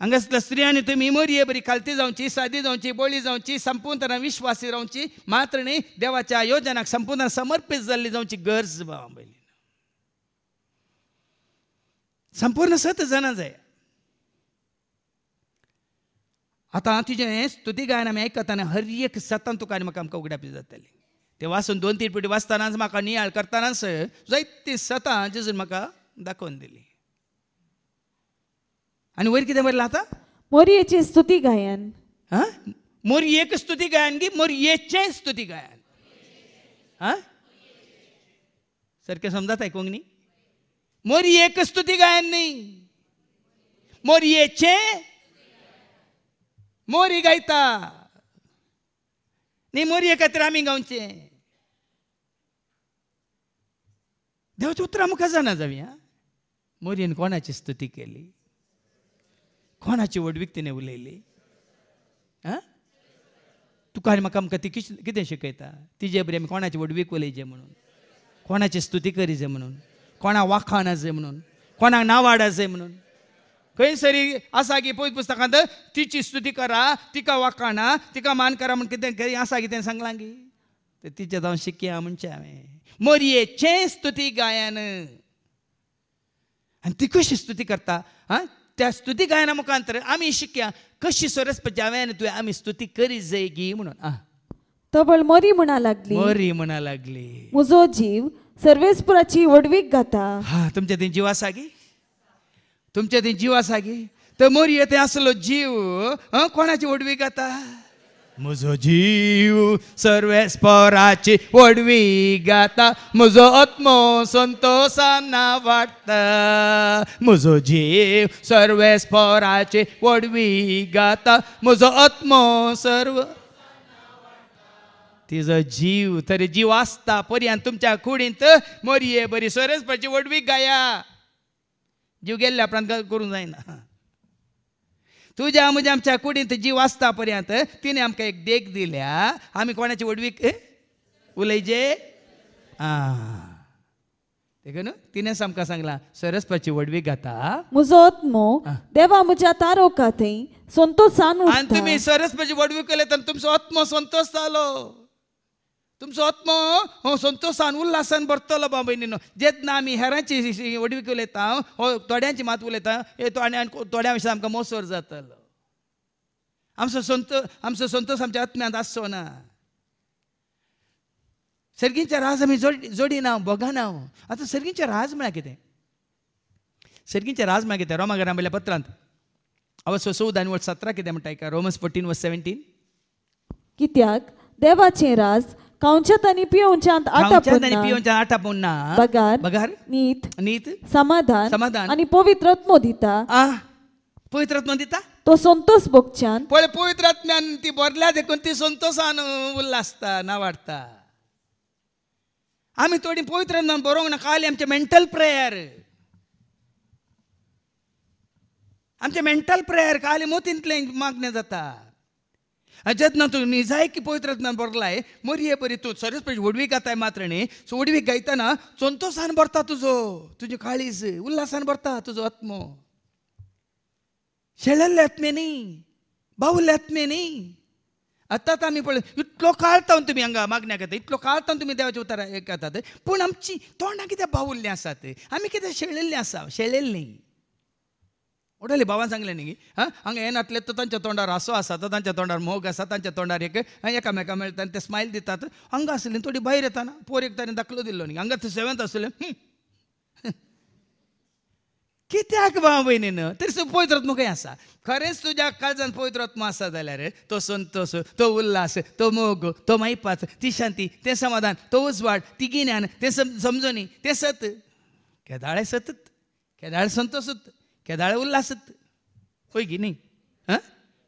हांगासल्या स्त्रियांनी तुमी मोरये बरी खालती जावची, सादी जावची, बोळी जावची, संपूर्ण विश्वासी रावची, मात्र न्ही देवाच्या योजनाक संपूर्ण समर्पीत जाल्ली जावची गरज. बाबा संपूर्ण सत जाणा जाय. आतां तुजें स्तुती गायन आमी आयकताना हर एक सतान तुका आनी म्हाका आमकां उगडापी जाताली. ते वाचून 2-3 फावटी वाचतानाच म्हाका नियाळ करतानाच जायतीं सतां जेजून म्हाका दाखोवन दिली. आनी वयर कितें बरयलां आतां? मोरयेचे स्तुती गायन. मोरयेक स्तुती गायन गी मोरयेचें स्तुती गायन. सारकें समजता कोंकणी? मोरयेक स्तुती गायन न्ही, मोरयेचें. मोरी गायता न्ही, मोरये खातीर आमी गावचें. देवाचें उतर आमकां जाणा जावया. मोरयेन कोणाची स्तुती केली? कोणाची वडवीक तिणें उलयली? तुका आनी म्हाका आमकां ती कितें शिकयता? तिजे बरी आमी कोणाची वडवीक उलयचें म्हणून, कोणाची स्तुती करीचे म्हणून, कोणा वाखाणा जाय म्हणून, कोणाक नावाडा जाय म्हणून. खंय सरी आसा की पळय पुस्तकांत तिची स्तुती करा, तिका वाखाणा, तिका मान करा म्हण कितें खंय आसा कितें सांगलां गी? तें तिचे जावन शिकया म्हणचें हांवें. मोरयेचें स्तुती गायन. आनी ती कशी स्तुती करता? त्या स्तुती गायना मुखांतर आमी शिकया कशी सरस्वती हांवें तुवें आमी स्तुती करी जाय गी म्हणून. तवळ मोरी म्हणा लागली, मोरी म्हणा लागली, म्हजो जीव सर्वेस्पराची वडवीक घाता. तुमच्या थंय जीव आसा गी? तुमच्या थंय जीव आसा गी? तर मोरये थंय आसलो जीव कोणाची वडवीक घाता? म्हजो जीव सर्वेस्पराची वडवीक घाता, म्हजो आत्मो संतोषान वाडटा. म्हजो जीव सर्वेस्पराची वडवीक घाता, म्हजो आत्मो सर्व. तिजो जीव तरी जीव आसता पर्यंत तुमच्या कुडींत मोरये बरी सरस्वतीची वडवीक गाया. जीव गेल्ल्या उपरांत करूंक जायना. तुज्या म्हज्या आमच्या कुडींत जीव आसता पर्यंत तिणें आमकां एक देख दिल्या. आमी कोणाची वडवीक उलयचे? देखून तिणेंच आमकां सांगलां सरस्वतीची वडवीक घाता. म्हजो आत्मो देवा म्हज्या तारोका थंय संतोषान उठता. आनी तुमी सरस्वतीची वडवीक उलयता तुमचो आत्मो संतोश जालो. तुमचो आत्मो संतोषान उल्हासान भरतलो बाबा. जेन्ना आमी हेरांची वडवीक उलयता, थोड्यांची मात उलयता, आनी थोड्यां विशीं आमकां मोसोर जातलो. आमचो संतोश आमच्या आत्म्यांत आसचो ना. सर्गींचे राज आमी जोडिना बोगाना. आतां सर्गींचे राज म्हळ्यार कितें? सर्गींचे राज म्हळ्यार कितें? रोमाकारां बरयल्या पत्रांत अवश्य 14:17 कितें म्हणटा का? रोमन्स 14:17. कित्याक देवाचें राज खावच्यात आनी पिवच्यात आटापून ना, बगार नीत समाधान आनी पवित्र आत्मो दिता. पवित्र आत्मा दिता. तो संतोष भोगच्यान पळय, पवित्र आत्म्यान ती भरल्या देखून ती संतोषान उल्हासता ना वाडटा. आमी थोडी पवित्र आत्म्यान बरोवंक ना, खाली आमचे मेंटल प्रेयर खाली मोतींतले मागणें जाता. जेन्ना तूं निजाय की पवित्र आत्म्यान बरलाय, मोरये बरी तूं सरस पयलीं वडवी गाताय मात्र न्ही. सो वडवीक गायतना संतोषान भरता तुजी काळीज, उल्हासान भरता तुजो आत्मो. शेळल्ले आत्मेनी, बावुल्ले आत्मेनी. आतां आमी पळय इतलो काळतावन तुमी हांगा मागण्याक येता, इतलो काळतावन तुमी देवाचे उतार घेतात, पूण आमची तोंडां कितें बावुल्लीं आसात, आमी कितें शेळिल्लीं आसा? शेळिल्लीं. उडयली भावान सांगलें न्ही, हांगा हे नातले तो तांच्या तोंडार हांसो आसा, तो तांच्या तोंडार मोग आसा, तांच्या तोंडार एकामेका मेळटा आनी ते स्मायल दितात. हांगा आसलीं थोडी भायर येताना पोर एक ताणें दाखलो दिल्लो न्ही, हांगा 7th आसलें. कित्याक भाव भयणीन? तरी पवित्र आत्मो खंय आसा? खरेंच तुज्या काळजान पवित्र आत्मो आसा जाल्यार तो संतोष, तो उल्हास, तो मोग, तो मायपाच, ती शांती, तें समाधान, तो उजवाड, ती गिन्यान, तें समजणी, तें सत. केदाळे सतत, केदाळे संतोषत, केदाळे उल्हासत. होय की न्ही?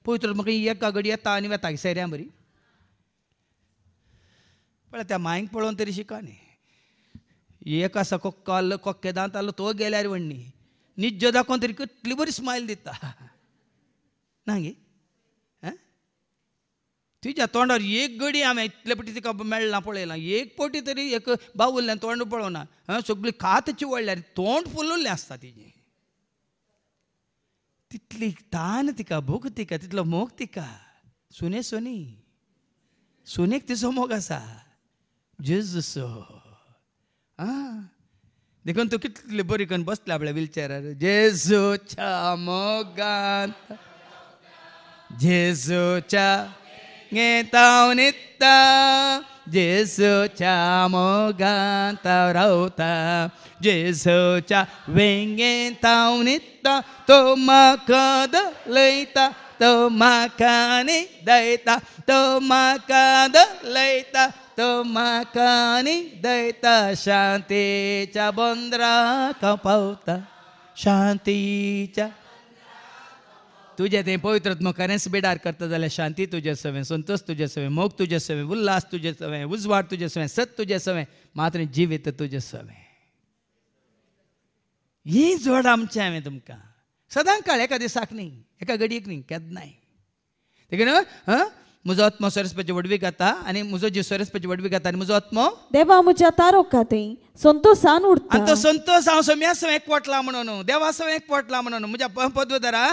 पवित्र आत्मो खंय एका घडी येता आनी वेता सैऱ्या बरी. पळय त्या मांयक पळोवन तरी शिका न्ही. एक आसा कोक्के दांत आलो, तो गेल्यार वण्णी निज्ज दाखोवन तरी कितली बरी स्मायल दिता ना गे. तुज्या तोंडार एक घडी हांवें इतले पटी तिका मेळना पळयलां, एक पटी तरी एक बावुल्ल्यान तोंड पळोवना. सगळी कातची वळल्यार तोंड फुल्लुल्लें आसता तिजें. तितली तान तिका, भूक तिका, तितलो मोग तिका. सुनेक तिचो मोग आसा. जेजूसो देखून तूं कितली बरी करून बसला आपल्या व्हिलचॅरार. जेजूच्या मोगांत, जेजूच्या घेताव नित्ता, जेजूच्या मोगांत रावता, जेजूच्या वेंगेंत हांव न्हिदता. तो म्हाका दलयता, तो म्हाका न्हिदयता, तो म्हाका दलयता, तो म्हाका न्हिदयता. शांतीच्या बंदराक पावता, शांतीच्या. तुजें तें पवित्र आत्मो खरेंच बेडार करता जाल्यार शांती तुजे सवें, संतोष तुजे सवें, मोग तुजे सवें, उल्हास तुजे सवें, उजवाड तुजे सवें, सत तुजे सवें, मात्र जिवीत तुजे सवें. ही जोड आमचें हांवें तुमकां सदांच काळ, एका दिसाक न्ही, एका घडयेक न्ही, केन्नाय. देखून म्हजो आत्मो सरस्वतीची वडवी घाता आनी म्हजो जीव सरस्वतीची वडवी घाता आनी म्हजो आत्मो देवा म्हज्या तारोकातय संतोषान उरता. आनी तो संतोष हांव सोम्या सवें एकवटला म्हणून, देवा सवें एकवटला म्हणून, म्हज्या पदवेदारा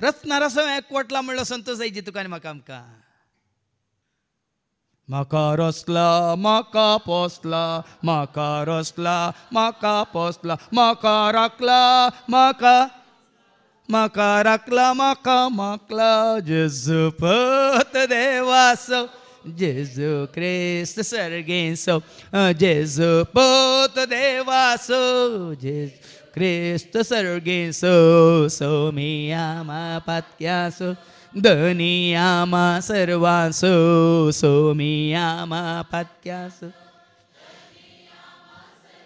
रत्नारा सवें एकवटला म्हणलो संतोश जायची तुका आनी म्हाका. आमकां म्हाका रसला, म्हाका पोसला, म्हाका रसला, म्हाका पोसला, म्हाका राखला, म्हाका राखला, म्हाका मागला. जेजू पत देवासो, जेजू क्रिस्त सर्गेसो, जेजू पत देवासो, जेजू क्रिस्त सर्गेसो. सोमियामा पातक्यासो, धनियामा सर्वांसो, सोमियामा पातक्यासो.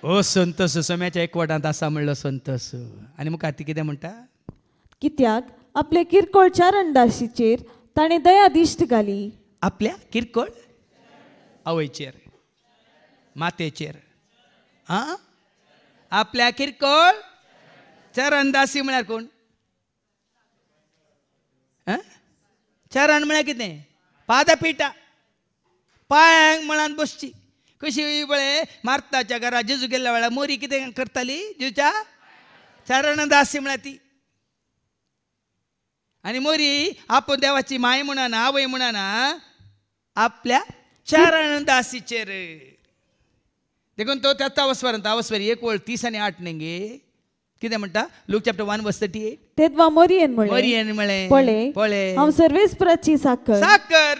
ओ संतोष सोम्याच्या एकवटांत आसा म्हणलो संतोष. आनी मुखार ती कितें म्हणटा? कित्याक आपले किरकोळ चारणदासीचेर ताणें दया दिश्ट घाली. आपल्या किरकोळ आवयचेर, मातेचेर. आपल्या किरकोळ चरणदासी म्हळ्यार कोण? चरण म्हळ्यार कितें? पादपिठा, पांयांक म्हणान बसची. कशी वेळे मार्ताच्या घरा जेजू गेल्या वेळार मोरी कितें करताली? जेजूच्या चरणदासी म्हळ्यार ती. आनी मोरी आपूण देवाची माय म्हणना, आवय म्हणना, आपल्या चरणदासीचेर. देखून तो त्याच अवस्वरांत अवस्वरी 1:30-8 न्ही कितें म्हणटा? Look chapter 1:38. तेदवा मोरयेन म्हळें, पळय हांव सर्वेस्पराची साकर साकर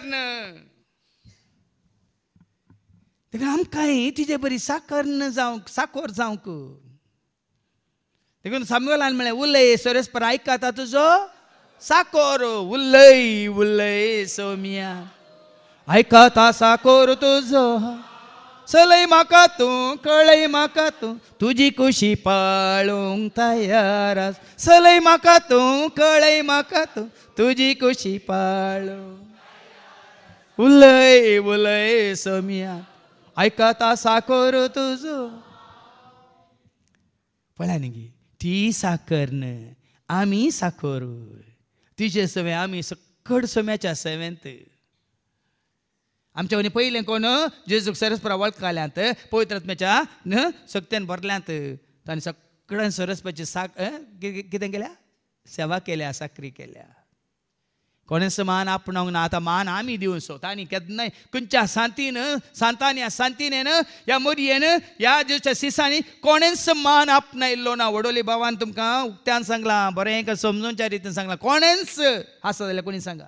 देखून आमकांय तिचे बरी साकर न जावंक साकोर जावंक देखून सामुएलान म्हळें उलय सोरेस्पर आयकता तुजो साकोर उलय उलय सोमिया आयकता साकोर तुजो चलय म्हाका तूं कळय म्हाका तूं तुजी कुशी पाळूंक तयार आस चलय म्हाका तूं कळय म्हाका तूं तुजी कुशी पाळूंक उलय उलय सोमिया आयकता साकोर तुजो पळय न्ही ती साकर न आमी साकोर तिचे सवे आमी सकड सोम्याच्या सेवेंत आमच्या वनी पयलें कोण जेजूक सरस्परा वळखल्यात पवित्र आत्म्याच्या शक्तीन भरल्यांत तांणी सगळ्यान सरस्वतीची कितें केल्या सेवा केल्या साकरी केल्या कोणेच मान आपणावंक ना आतां मान आमी दिवंक सो तांणी केन्नाय खंयच्या सांतीन ह्या मोरयेन ह्या जेच्या सिसांनी कोणेच मान आपणायल्लो ना वडोली भावान तुमकां उक्त्यान सांगलां बरें समजूनच्या रितीन सांगलां कोणेच आसा जाल्यार कोणी सांगा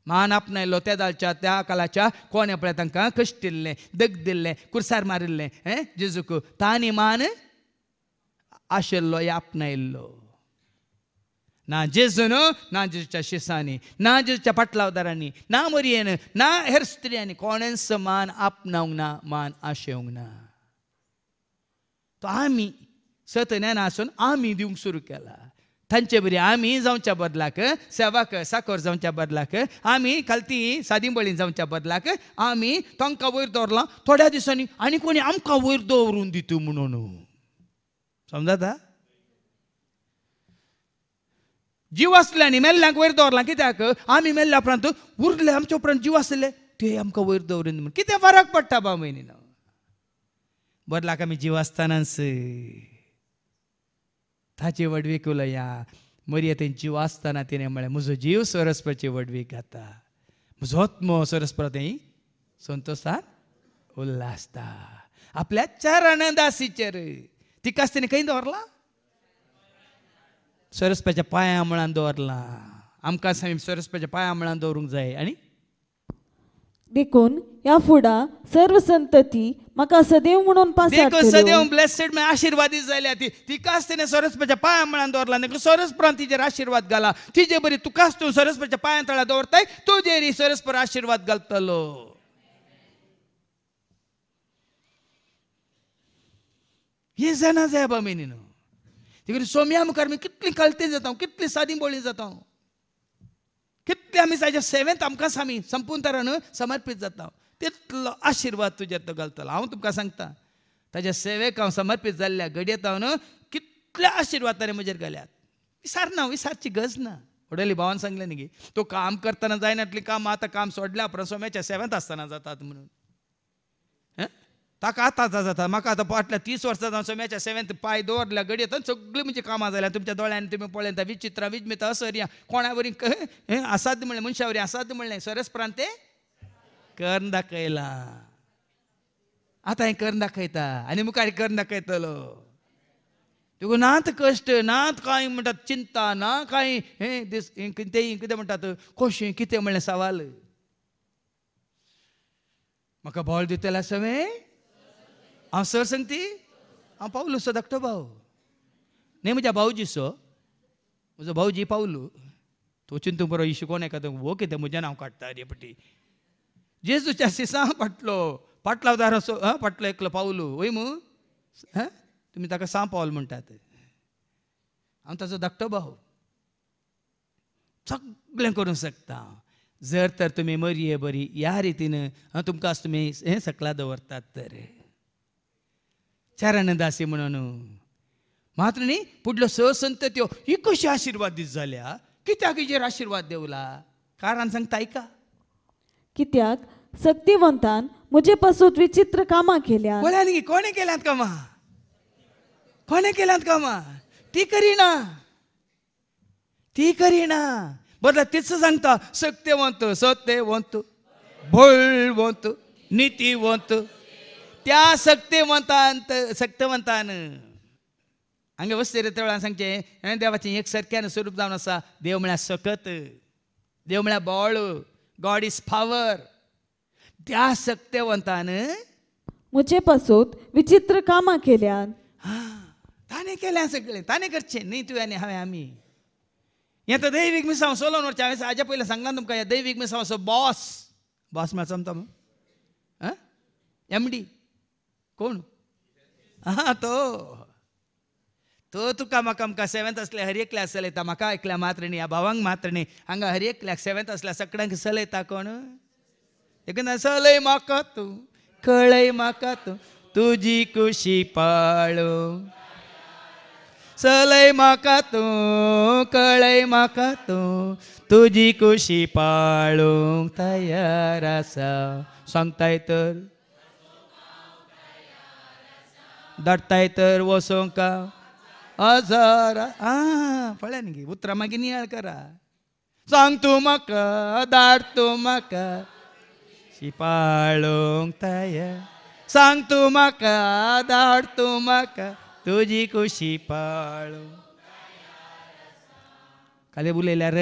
मान आपणायल्लो त्या दालच्या त्या कालाच्या कोणे पळय तांकां कश्ट दिल्लें दग दिल्लें कुर्सार मारिल्लें जेजूक तांणी मान आशिल्लो आपणायल्लो ना जेजून ना जेजूच्या शिसांनी ना जेजूच्या पाटलावदारांनी ना मोरयेन ना हेर स्त्रियांनी कोणेच मान आपणावंक ना मान आशेवंक ना तो आमी सतन्यान आसून आमी दिवंक सुरू केला तांचे बरी आमी जावच्या बदलाक सेवाक साकोर जावच्या बदलाक आमी खालती सादी बळीन जावच्या बदलाक आमी तांकां वयर दवरलां थोड्या दिसांनी आनी कोणी आमकां वयर दवरून दितू म्हणून समजता जीव आसल्यानी मेल्ल्यांक वयर दवरलां कित्याक आमी मेल्ल्या उपरांत उरले आमचे उपरांत जीव आसले ते आमकां वयर दवरून म्हणून कितें फरक पडटा बा म्हयनीन बदलाक आमी जीव आसतनाच ताची वडवीक उलया मरिये तें जीव आसतना तिणें म्हळें म्हजो जीव सरस्वतीची वडवीक घाता म्हजो आत्मो सरस्वती थंय संतोशान उल्हासता आपल्या चरण दासीचेर तिकाच तिणें खंय दवरला सरस्वतीच्या पांया मळान दवरला आमकां सरस्वतीच्या पांया मळान दवरूंक जाय आनी देखून ह्या फुडा सर्व संतती म्हाका सदैव म्हणून पासार सदैव ब्लेसेड म्हळ्यार आशिर्वादीत जाल्या तिकाच तिणें सरस्वतीच्या पांया मळान दवरला देखून सरस्वरान तिचेर आशिर्वाद घाला तिचे बरी तुकाच तूं सरस्वतीच्या पांया तळा दवरताय तुजेर सरस्पर आशिर्वाद घालतलो हे जाणा जाय बा मेनीन देखून सोम्या मुखार आमी कितली कळती जाता कितली सादी बोळी जाता कितले आमी ताच्या सेवेंत आमकांच आमी संपूर्ण तरान समर्पीत जाता तितलो आशिर्वाद तुजेर तो घालतलो हांव तुमकां सांगता ताच्या सेवेक हांव समर्पीत जाल्ल्या घडयेंत हांव कितले आशिर्वाद ताणें म्हजेर घाल्यात विसारची गरज ना वडोली भावान सांगलें न्ही तो काम करतना जायनातली काम आतां काम सोडल्या उपरांत सोम्याच्या सेवेंत आसतना जातात म्हणून ताका आतां जाता म्हाका आतां फाटल्या 30 वर्सां हांव सोम्याच्या सेवेंत पांय दवरल्या घडयेंत सगळीं म्हणजे कामां जाल्यां तुमच्या दोळ्यांनी तुमी पळयता विचित्रां विजमिता असर कोणा वरी असाध्य म्हणलें मनशा वरी असाध्य म्हणलें सरस्परान तें करून दाखयलां आतां हें करून दाखयता आनी मुखार करून दाखयतलो तुका नात कश्ट नात कांय म्हणटात चिंता ना कांय हें दीस कितें म्हणटात कशें कितें म्हणलें सवाल म्हाका बळ दितल्या सवें हांव सर सांगती हांव पावलो सो धाकटो भाव न्ही म्हज्या भाऊजीसो म्हजो भाऊजी पावलो तो चिंतू बरो इशू कोण एखादो वो कितें म्हजें नांव काडटा रे पटी जेजूच्या सिसां पाटलावदार असो पाटलो एकलो पावलो वय मू तुमी ताका सांग पावल म्हणटात हांव ताचो धाकटो भाव सगळें करूंक शकता जर तर तुमी मरये बरी ह्या रितीन तुमकां तुमी हें सकला दवरतात तर चरण दासी म्हणून मात्र न्ही फुडल्यो स संतत्यो ही कशी आशिर्वादीत जाल्या कित्याक हेजेर आशिर्वाद देवला कारण सांगता आयका कित्याक शक्तिवंतान म्हजे पासून विचित्र कामां केल्या बोला न्ही कोणे केल्यात कामां कोणे केल्यात कामां ती करिना बदला तीच सांगता सत्यवंत बळवंत नीतिवंत त्या सत्यवंतान हांगा वस्ते रे तेवळ्यान सांगचें देवाचें एक सारक्यान स्वरूप जावन आसा देव म्हळ्यार सकत देव म्हळ्यार बळ गॉड इज पावर त्या सत्यवंतान मुझे पासून विचित्र कामां केल्यान. ताणें केल्या सगळें ताणें करचें न्ही तुवें आनी हांवें आमी. हें तर दैवीक मिसांव सोलोवन व्हरचें. हांवें हाज्या पयलीं सांगलां तुमकां ह्या दैवीक मिसांवाचो बॉस म्हळ्यार समता MD कोण? तो तुका म्हाका आमकां 7th असल्या हर एकल्याक चलयता. म्हाका ऐकल्या मात्र न्ही, ह्या भावांक मात्र न्ही, हांगा हर एकल्याक 7th असल्या सगळ्यांक चलयता कोण? देखून चलय म्हाका तूं, कळय म्हाका तूं, तुजी खुशी पाळो. चलय म्हाका तूं, कळय म्हाका तूं, तुजी खुशी पाळूंक तयार आसा. सांगताय तर धाडटाय तर वसोंक हजार. पळय न्ही उतरां मागीर नियाळ करा. सांग तूं म्हाका, धाड तूं म्हाका, पाळूंक तयार. सांग तूं म्हाका, धाड तूं म्हाका, तुजी खुशी पाळूंक. खाली उलयल्यार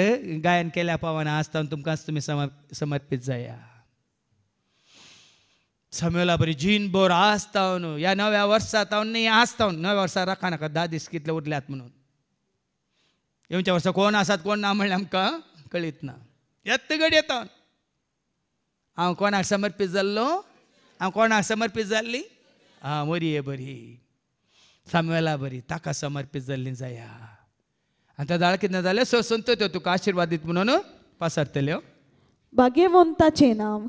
गायन केल्या पावना आसतना तुमकांच तुमी समर्पीत जाया. समेला बरी जीन बोर आसतावन ह्या नव्या वर्सांत न्ही आसतावन नव्या वर्सा राखा नाका 10 दीस कितले उरल्यात म्हणून. येवच्या वर्सा कोण आसात कोण ना म्हणल्यार आमकां कळीत ना. येत घडी येता हांव कोणाक समर्पीत जाल्लो, हांव कोणाक समर्पीत जाल्ली. बरी आहे बरी सामुएला बरी ताका समर्पीत जाल्ली जाया. आनी त्या दाळ कितें जालें संत त्यो तुका आशिर्वादीत म्हणून पासरतल्यो. भाग्यवंताचें नांव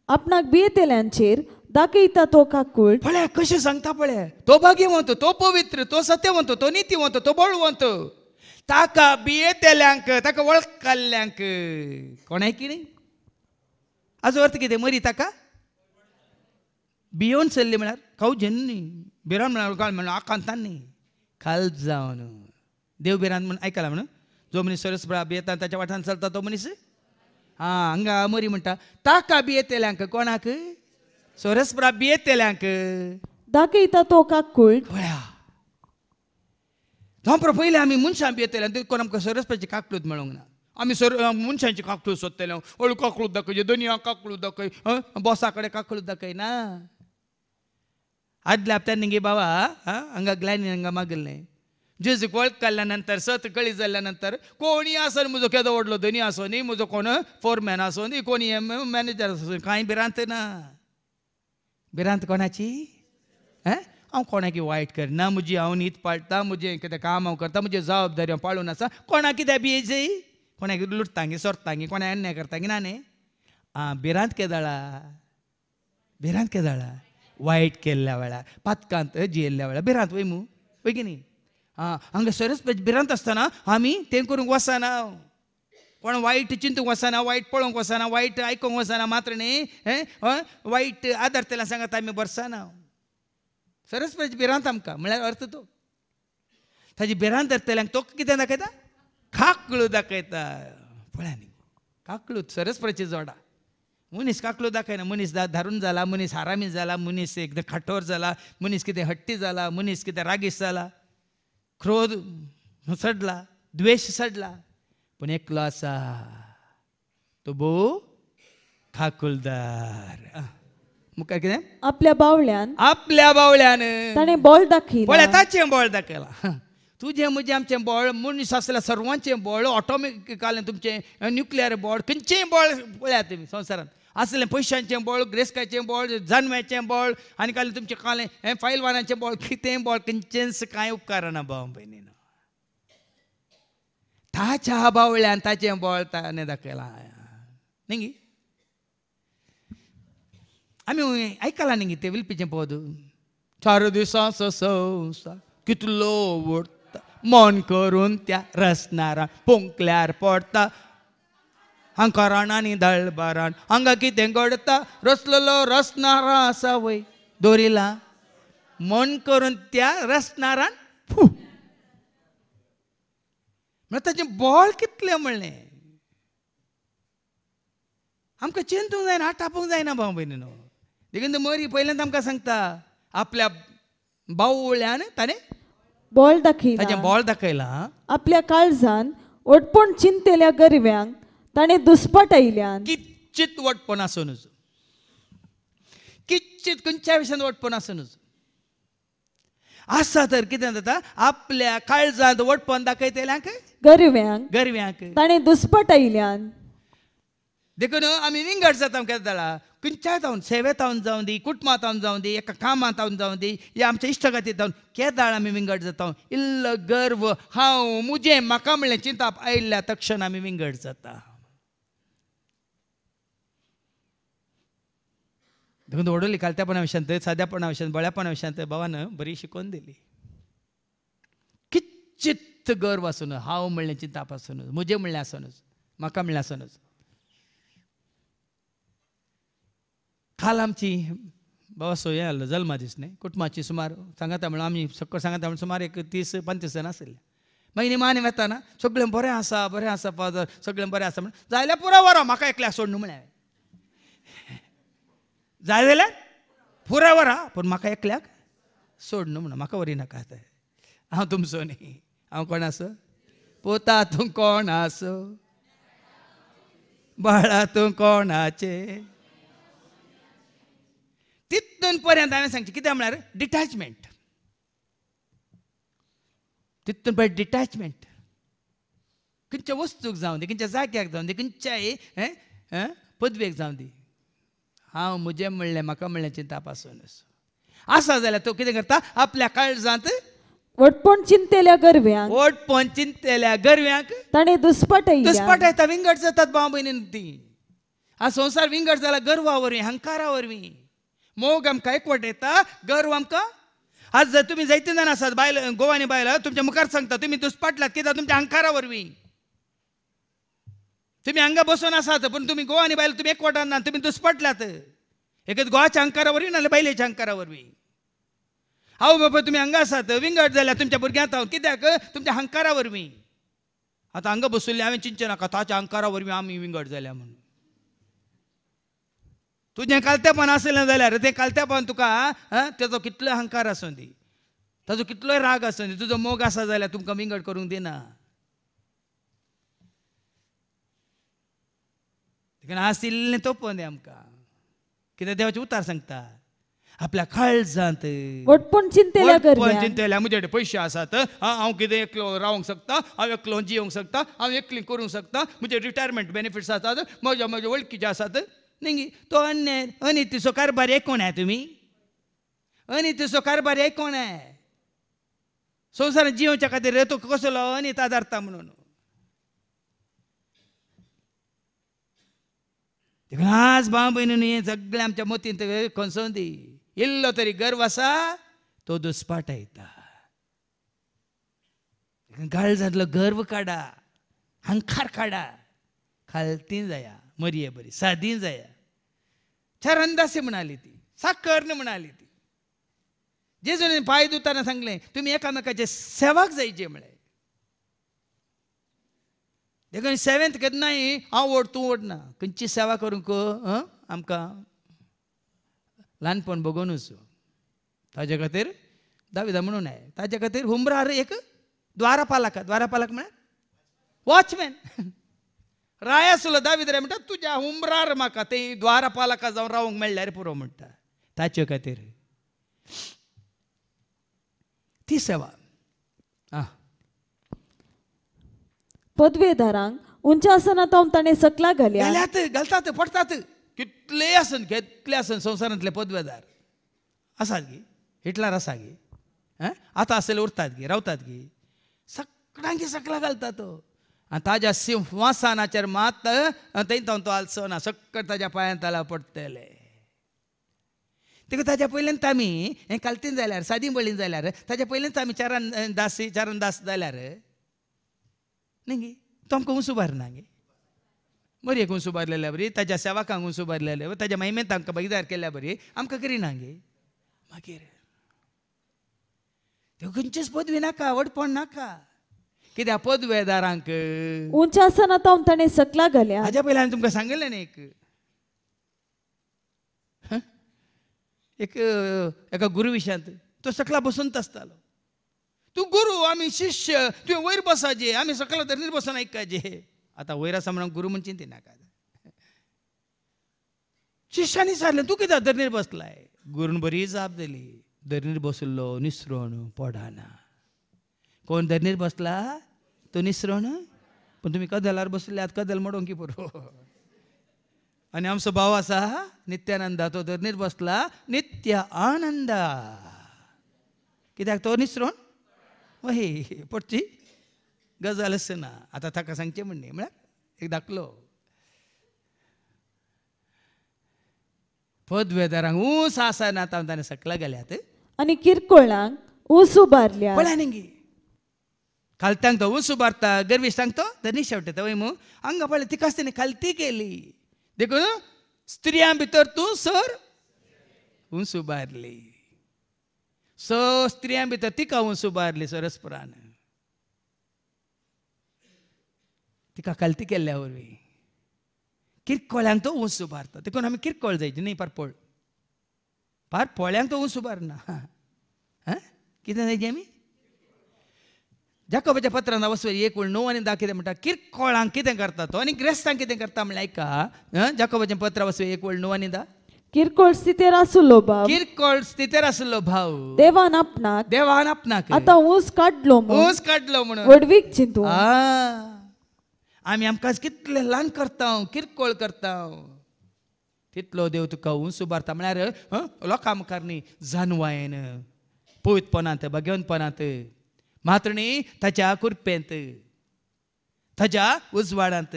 आपणाक भियेतल्यांचेर दाखयता तो काकूळ. पळय कशें सांगता पळय. तो भाग्यवंत, तो पवित्र, तो सत्यवंत, तो नितीवंत, तो बळवंत. ताका भियेतल्यांक, ताका वळखल्ल्यांक कोणाय कितें हाजो अर्थ कितें? मरी ताका भियोन चल्ली म्हळ्यार खावजेन न्ही. भिरान म्हळ्यार काळ म्हणून आकांतान न्ही, खाल जावन देव भिरान म्हणून आयकला म्हणून. जो मनीस सरस्प्रा भियेता ताच्या वाठारान चलता तो मनीस हांगा मरी म्हणटा. ताका भियेतल्यांक कोणाक? सरस्प्रा भियेतल्यांक दाखयता तो काकूळ. पळया जावं पयलीं आमी मनशां भियेतल्यांक कोण आमकां सरस्प्राची काकळूत मेळोंक ना. आमी मनशांची काकळूत सोदतले. हळू काकळूत दाखय, दोनया काकळूत दाखय, बॉसा कडेन काकळूत दाखय ना. आदल्या हप्त्यान गे बाबा हांगा ग्लायनीन हांगा मागयल्लें. जेजूक वळख काडल्या नंतर सत कळी जाल्ल्या नंतर कोणी आसो म्हजो केदो व्हडलो धनी आसो न्ही, म्हजो कोण फोरमॅन आसो न्ही, कोणी मॅनेजर आसो, कांय भिरांत ना. भिरांत कोणाची? हांव कोणाकी वायट करना. म्हजी हांव न्हीद पाळटा, म्हजें कितें काम हांव करता, म्हजी जबाबदारी हांव पाळून आसा. कोणाक कित्याक भियेची? कोणाक लुटतांगी सोरतांगी कोणाक अन्याय करतांगी ना न्ही. भिरांत केदाळा, भिरांत केदाळा वायट केल्ल्या वेळार, पातकांत जियेल्ल्या वेळार भिरांत वय मू वय की न्ही. हांगा सरस भिरांत आसतना आमी तें करूंक वचना. कोण वायट चिंतूंक वचना, वायट पळोवंक वचना, वायट आयकूंक वचना. मात्र न्ही वायट आदारतल्या सांगात आमी बरसना. सरस्वती भिरांत आमकां म्हळ्यार अर्थ तो ताजी भिरांत धरतल्यांक तो कितें दाखयता? काकळू दाखयता. पळय न्ही काकळूत सरस्वतीची जोडा. मनीस काकळू दाखयना. मनीस धारून जाला, मनीस हारामी जाला, मनीस एकदम खाठोर जाला, मनीस कितें हट्टी जाला, मनीस कितें रागीश जाला, क्रोध सडला, द्वेष सडला. पूण एकलो आसा तो भोव खाकुलदार. मुखार कितें? आपल्या बावळ्यान ताणें बळ दाखयलें. पळय ताचें बळ दाखयलां. तुजें म्हजें आमचें बळ, मनीस आसल्या सर्वांचें बळ, ऑटोमेटिकालें तुमचें न्युक्लियर बळ, खंयचेंय बळ पळयात तुमी संवसारांत आसलें. पयशांचें बळ, ग्रेस्काचें बळ, जानव्याचें बळ, आनी कालें तुमचें कालें हें फायलवानाचें बळ, कितें बळ खंयचेंच कांय उपकारना भाव भयणीनो. ताच्या बावळ्यान ताचें बळ ताणें दाखयलां न्ही. आमी आयकलां न्ही तें विलपीचें पद. 4 दिसांचो संवसार कितलो उरता, मन करून त्या रसनारान पोंकल्यार पडटा. हांकारान आनी दळबारान हांगा कितें घडटा, रसलेलो रसनारा आसा वय दोरिला, मन करून त्या रसनारान म्हळ्यार ताचें बळ कितलें म्हणलें. आमकां चिंतूंक जायना, आटापूंक जायना भाव भयणीनो. देखून मरी पहिल्यांदा आमकां सांगता आपल्या बावळ्यान ताणें बळ दाखयलां. ताचें बळ दाखयलां. आपल्या काळजान ओडपण चिंतेल्या गरव्यांक ताणें दुस्पट आयल्यान. किंचित वटपण आसूनच, किंचित किंचित खंयच्या विशयान वटपण आसनूच आसा तर कितें जाता आपल्या काळजांत वटपण दाखयतल्यांक गरव्यांक ताणे दुस्पट आयल्यान देखून आमी विंगड जाता केन्ना जाला खंयच्याय जावन सेवेत जावं दी कुटुंबांत जावं दी एका कामांत जावं दी या आमच्या इश्टगातीत जावन केदाळ आमी विंगड जाता इल्लो गर्व हांव मुजें म्हाका म्हणलें चिंताप आयिल्ल्या तक्षण आमी विंगड जाता देखून ओडोली कालत्यापणा विशयांत साद्यापणा विशयांत बळ्यापणा विशयांत भावान बरी शिकोवन दिली किंचित गर्व आसून हांव म्हणलें चिंताप आसून मुजें म्हणलें आसूनच म्हाका म्हणलें आसूनच काल आमची बाबा सोय आलो जल्मा दीस न्ही कुटुंबाची सुमार सांगाता म्हणून आमी सक्कळ सांगाता म्हणून सुमार एक 30-35 जाण आसले मागीर निमाणे वताना सगळें बरें आसा फादर सगळें बरें आसा म्हणून जाल्यार पुरो वरां म्हाका एकल्याक सोड न्हू म्हळ्यार जाय जाल्यार पुरो वरां पूण म्हाका एकल्याक सोड न्हू म्हणून म्हाका व्हरी नाका हांव तुमचो न्ही हांव कोण आसो पोता तूं कोण आसो बाळा तूं कोणाचें तितून पर्यंत हांवें सांगचें कितें म्हळ्यार डिटॅचमेंट तितून पर्यंत डिटॅचमेंट खंयच्या वस्तूक जावं दी खंयच्या जाग्याक जावं दी खंयच्याय पदवेक जावं दी हांव मुजें म्हणलें म्हाका म्हणलें चिंताप आसूनच आसा जाल्यार तो कितें करता आपल्या काळजांत वटपण चिंतेल्या गरव्यांक वटपण चिंतेल्या गरव्यांक ताणे दुस्पट येता विंगड जातात भाव भयणीन ती हा संवसार विंगड जाला गर्वा वरवीं अहंकारा वरवीं मोग आमकां एकवट येता गर्व आमकां आज जर तुमी जायते जाण आसात बायल गोवानी बायलां तुमच्या मुखार सांगता तुमी दुस्पाटलात कित्याक तुमच्या अहंकारा वरवीं तुमी हांगा बसून आसात पूण तुमी गोवानी बायल तुमी एकवटान ना तुमी दुस्पटलात एकच गोवाच्या अहंकारा वरवीं नाजाल्यार बायलेच्या अहंकारा वरवीं हांव बाबा तुमी हांगा आसात विंगड जाल्यार तुमच्या भुरग्यांत हांव कित्याक तुमच्या अहंकारा वरवीं आतां हांगा बसुल्ले हांवें चिंतचें नाका ताच्या अहंकारा वरवीं आमी विंगड जाल्या म्हणून तुजें कालतेपण आसलें जाल्यार तें कालतेपण तुका तेजो कितलो अहंकार आसूं दी ताजो कितलोय राग आसूं दी तुजो मोग आसा जाल्यार तुमकां विंगड करूंक दिना देखून आसिल्लें तोपोवन दी आमकां कित्याक देवाचें उतार सांगता आपल्या काळजांत वटपण चिंतेल्या म्हजे कडेन पयशे आसात हांव कितें एकलो रावंक शकता हांव एकलो जियोंक शकता हांव एकली करूंक शकता म्हजे रिटायरमेंट बेनिफिट्स आसात म्हजे वळखीचे आसात न्ही तो अनितीचो कारभार कोण तुमी अनितीचो कारभार कोण संवसारांत जियोवच्या खातीर तो कसलो अनित आदारता म्हणून देखून आज भाव भयणींनी सगळें आमच्या मतींत खंचोवन दी इल्लो तरी गर्व आसा तो दुस्पाट येता काळजांतलो गर्व काडा अहंकार काडा खालती जाया मरये बरी सादी जाया चरणदासी म्हणाली ती साकर्ण म्हणाली ती जेजून पांय धुताना सांगलें तुमी एकामेकाचे सेवाक जायचे म्हळें देखून सेवेंत केन्नाय हांव ओड तूं ओड ना खंयची सेवा करूंक आमकां ल्हानपण बगोनूच ताजे खातीर दाविदा म्हणून ताजे खातीर हुंबरार एक द्वारपालक म्हळ्यार वॉचमॅन राय आसलो दाविद रे म्हणटा तुज्या हुंबरार म्हाका ते द्वारपालका जावन रावंक मेळ्ळ्यार पुरो म्हणटा ताचे खातीर ती सेवा पदवेदारांक उंच आसनांत ताणें सकला घालतात पडतात कितले आसन संवसारांतले पदवेदार आसात गे हिटलर आसा गे आतां आसले उरतात गे रावतात गे सगळ्यांक सकला घालता तो आनी ताज्या सिंहासनाचेर मात थंय तो आलसो ना सक्कट ताज्या पांयांत ताला पडटले देखून ताज्या पयलींच आमी हें कालतीन जाल्यार सादी बळीन जाल्यार ताज्या पयलींच आमी चारान दास जाल्यार न्ही तो आमकां उंच उबारना गे मरयेक उंच उबारलेल्या बरी ताज्या सेवाकांक उंच उबारलेले ताज्या महिमेंत आमकां भागीदार केल्या बरी आमकां करिना गे मागीर त्यो खंयचीच पदवी नाका वडपण नाका कित्याक पदवेदारांक उंच आसनांत ताणें सकला घाल्या हाज्या पयलीं हांवें तुमकां सांगिल्लें न्ही एक एका गुरू विशयांत तो सकला बसून आसतालो तूं गुरू आमी शिष्य तुवें वयर बसाचे आमी सकला धरणीर बसून आयकचे आतां वयर आसा म्हणून गुरू म्हणची ती नाका शिष्यांनी सांगलें तूं कित्याक धरणीर बसलाय गुरून बरी जाप दिली. धरणीर बसलो निसरोण पडाना. कोण धरणीर बसला तो निसरोण. पण तुम्ही कदलार बसले आत कदल मोडोंक की पुरो. आणि आमचो भाव आसा नित्यानंदा तो धरणीर बसला नित्य आनंदा. कित्याक तो निसरोण वही पडची गजाल आसना. आता ताका सांगचें म्हणणे म्हळ्यार एक धाकलो पदवेदारांक ऊस आसना तांणे सकला गेल्यात. आणि किरकोळांक ऊस उबारल्या. पळय न्ही खालत्यांक तो ऊस उबारता गर्विश्टांक तो धनी शेवटता वय मू हांगा पळय तिका आसतना खालती केली. देखून स्त्रियां भितर तूं सर ऊस उबारली. स्त्रियां भितर तिका ऊस उबारली सरस्परान. तिका खालती केल्ल्या वरवीं किरकोळ्यांक तो ऊस उबारता. देखून आमी किरकोळ जायची न्ही पार पोळ्यांक तो ऊस उबारना. कितें जायची आमी जाकोबाच्या पत्रांत वचून 1:9 कितें म्हणटा किरकोळांक कितें करता तो आनी ग्रेस्तांक कितें करता म्हणल्यार ऐका. जाकोबाचें पत्र वचून 1:9 किरकोळ स्थितीर आसलो भाव. किरकोळ स्थितीर आसलो भाव देवान आपणाक आतां ऊस काडलो म्हणून वडवीक चिंतू. आमी आमकां कितले ल्हान करता किरकोळ करता तितलो देव तुका ऊस उबारता. म्हळ्यार लोकां मुखार न्ही जानवायन पवित्रपणांत भगवंतपणांत मात्र न्ही ताच्या कुरपेंत ताच्या उजवाडांत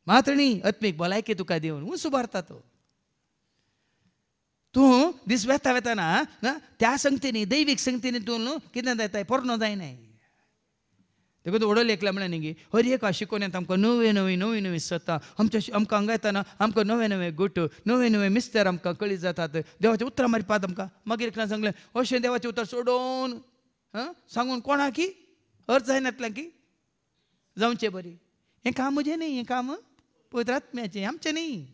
मात्र न्ही आत्मीक भलायकी तुका दिवन ऊस उबारता तो. तूं दीस वेताना त्या संगतीनी दैवीक संगतीनी तूं कितें जाता पोरणो जायनाय. देखून व्हडलो लेखला म्हणून न्ही हर एक शिकोवण्यात आमकां नवी सत्ता आमकां हांगा येताना आमकां नवे गुट नवे मिस्तर आमकां कळीत जातात. देवाचें उतरां मारपाक आमकां मागीर एकल्यान सांगलें अशें देवाचें उतर सोडून सांगून कोणाक की अर्थ जायनातलें की जावचें बरी. हें काम म्हजें न्ही हें काम पवित्र आत्म्याचें आमचें न्ही.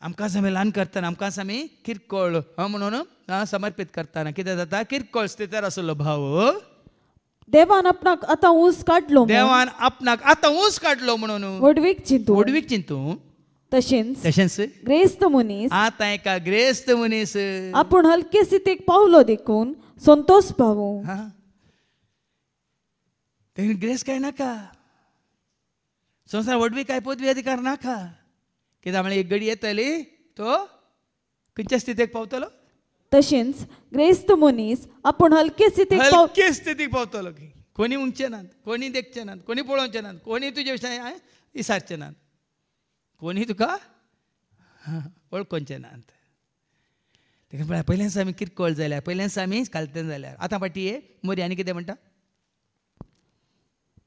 आमकां आमी ल्हान करतना आमकां आमी किरकोळ म्हणून समर्पीत करतना कितें जाता किरकोळ स्थितीर आसलो भाव देवान आपणाक आतां ऊस काडलो म्हणून वडवीक चिंतू. तशेंच ग्रेस्त मनीस आतां एका ग्रेस्त मनीस आपूण हलके स्थितीक पावलो देखून संतोष पावू. तेणें ग्रेस काय नाका संवसार वडवी काय पदवी अधिकार नाका. कित्याक म्हळ्यार एक घडी येतली तो खंयच्या स्थितीक पावतलो. तशेंच ग्रेस्त मनीस आपूण हलके स्थितीक पावतलो. कोणी उंचे नात कोणी देखचे नात कोणी पळोवचे नात कोणी तुजे विशयान विचारचे नात कोणी तुका वळखोवचे नात. देखून म्हळ्यार पयल्याच आमी किरकोळ जाल्यार पयल्याच आमी कालतेन जाल्यार आतां फाटी मोरी आनी कितें म्हणटा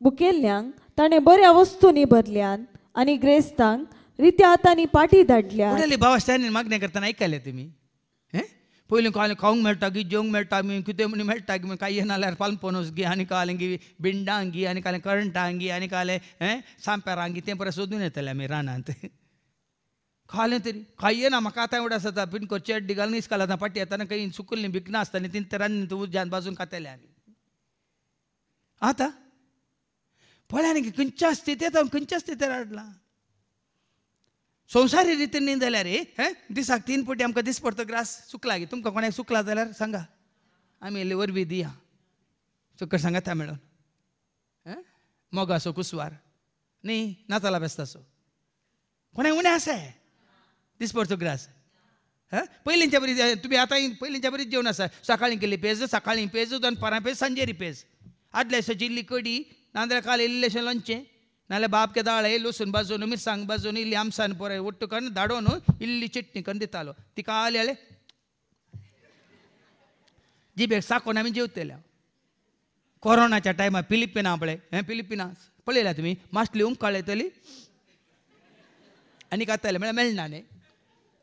बुकेल्ल्यांक ताणें बऱ्या वस्तूंनी भरल्यान आनी ग्रेस्तांक रित्या हातांनी पाटी धाडल्या. भावाश्टांनी मागण्या करतना आयकले तुमी पयलीं काल खावंक मेळटा गी जेवंक मेळटा कितें म्हणी मेळटा की काही नाल्यार पालपणूस गी आनी कालें गी बिंडांक गी आनी कालें करंटांक गी आनी कालें सांप्यारांक गी तें परत सोदून येतलें आमी रानांत. खालें तरी काही ना म्हाका आतां एवढे आसता पिन चेड्डी घालून इसकाल आतां पाटी येताना काही सुकल्लीं भिकनां आसता न्ही तीं रान उज्यान बाजून खातले आमी. आतां पळय न्ही खंयच्या स्थितीर हाडलां. संवसारी रितीन न्ही जाल्यार दिसाक 3 फावटी आमकां दीस पडतो ग्रास सुकला गी. तुमकां कोणाक सुकला जाल्यार सांगा आमी इल्ली वरवीं दिया सुकट सांगाता मेळोन मोगासो कुसवार न्ही नाताला बेस्तासो कोणाक उणें आसा दीस पडतो ग्रास. पयलींच्या बरी तुमी आतां पयलींच्या बरीच जेवण आसा. सकाळीं केल्ली पेज सकाळीं पेज दनपारां पेज सांजेरी पेज आदल्या दिसा जिल्ली कडी नाजाल्यार काल इल्लेशें लोणचें नाल्यार बाप के दाळ लसूण भाजून मिरसांग भाजून इल्ली आमसान पळय ಒಟ್ಟು करून धाडोन इल्ली चटणी करून दितालो. ती काल हेळे जिबेक साकोन आमी जेवतले. कोरोनाच्या टायमार फिलिपिना पळय फिलिपिना पळयल्या तुमी मासली उमकाळ येतली आनी खातले म्हळ्यार मेळना न्ही.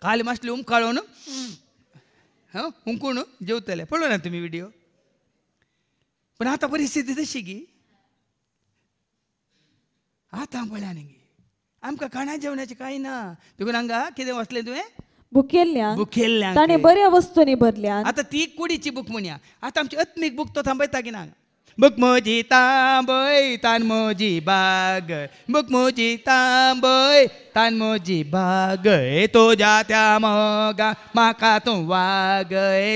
काल मासली उमकाळून हुंकून जेवतले पळोवना तुमी विडियो. पण आतां परिस्थिती तशी गी आतां पळया न्ही आमकां खाणा जेवणाचें कांय ना. देखून हांगा कितें वचलें तुवें बुकेल्ल्यांक ताणें बऱ्या वस्तूंनी भरल्यान. आतां ती कुडीची बूक म्हणया. आतां आमची आत्मीक बूक तो थांबयता की ना बुक मोजी तांबय तान मोजी बाग बुक मोजी तांबय तान मोजी बाग तुझ्या त्या मोगा माका तू वाग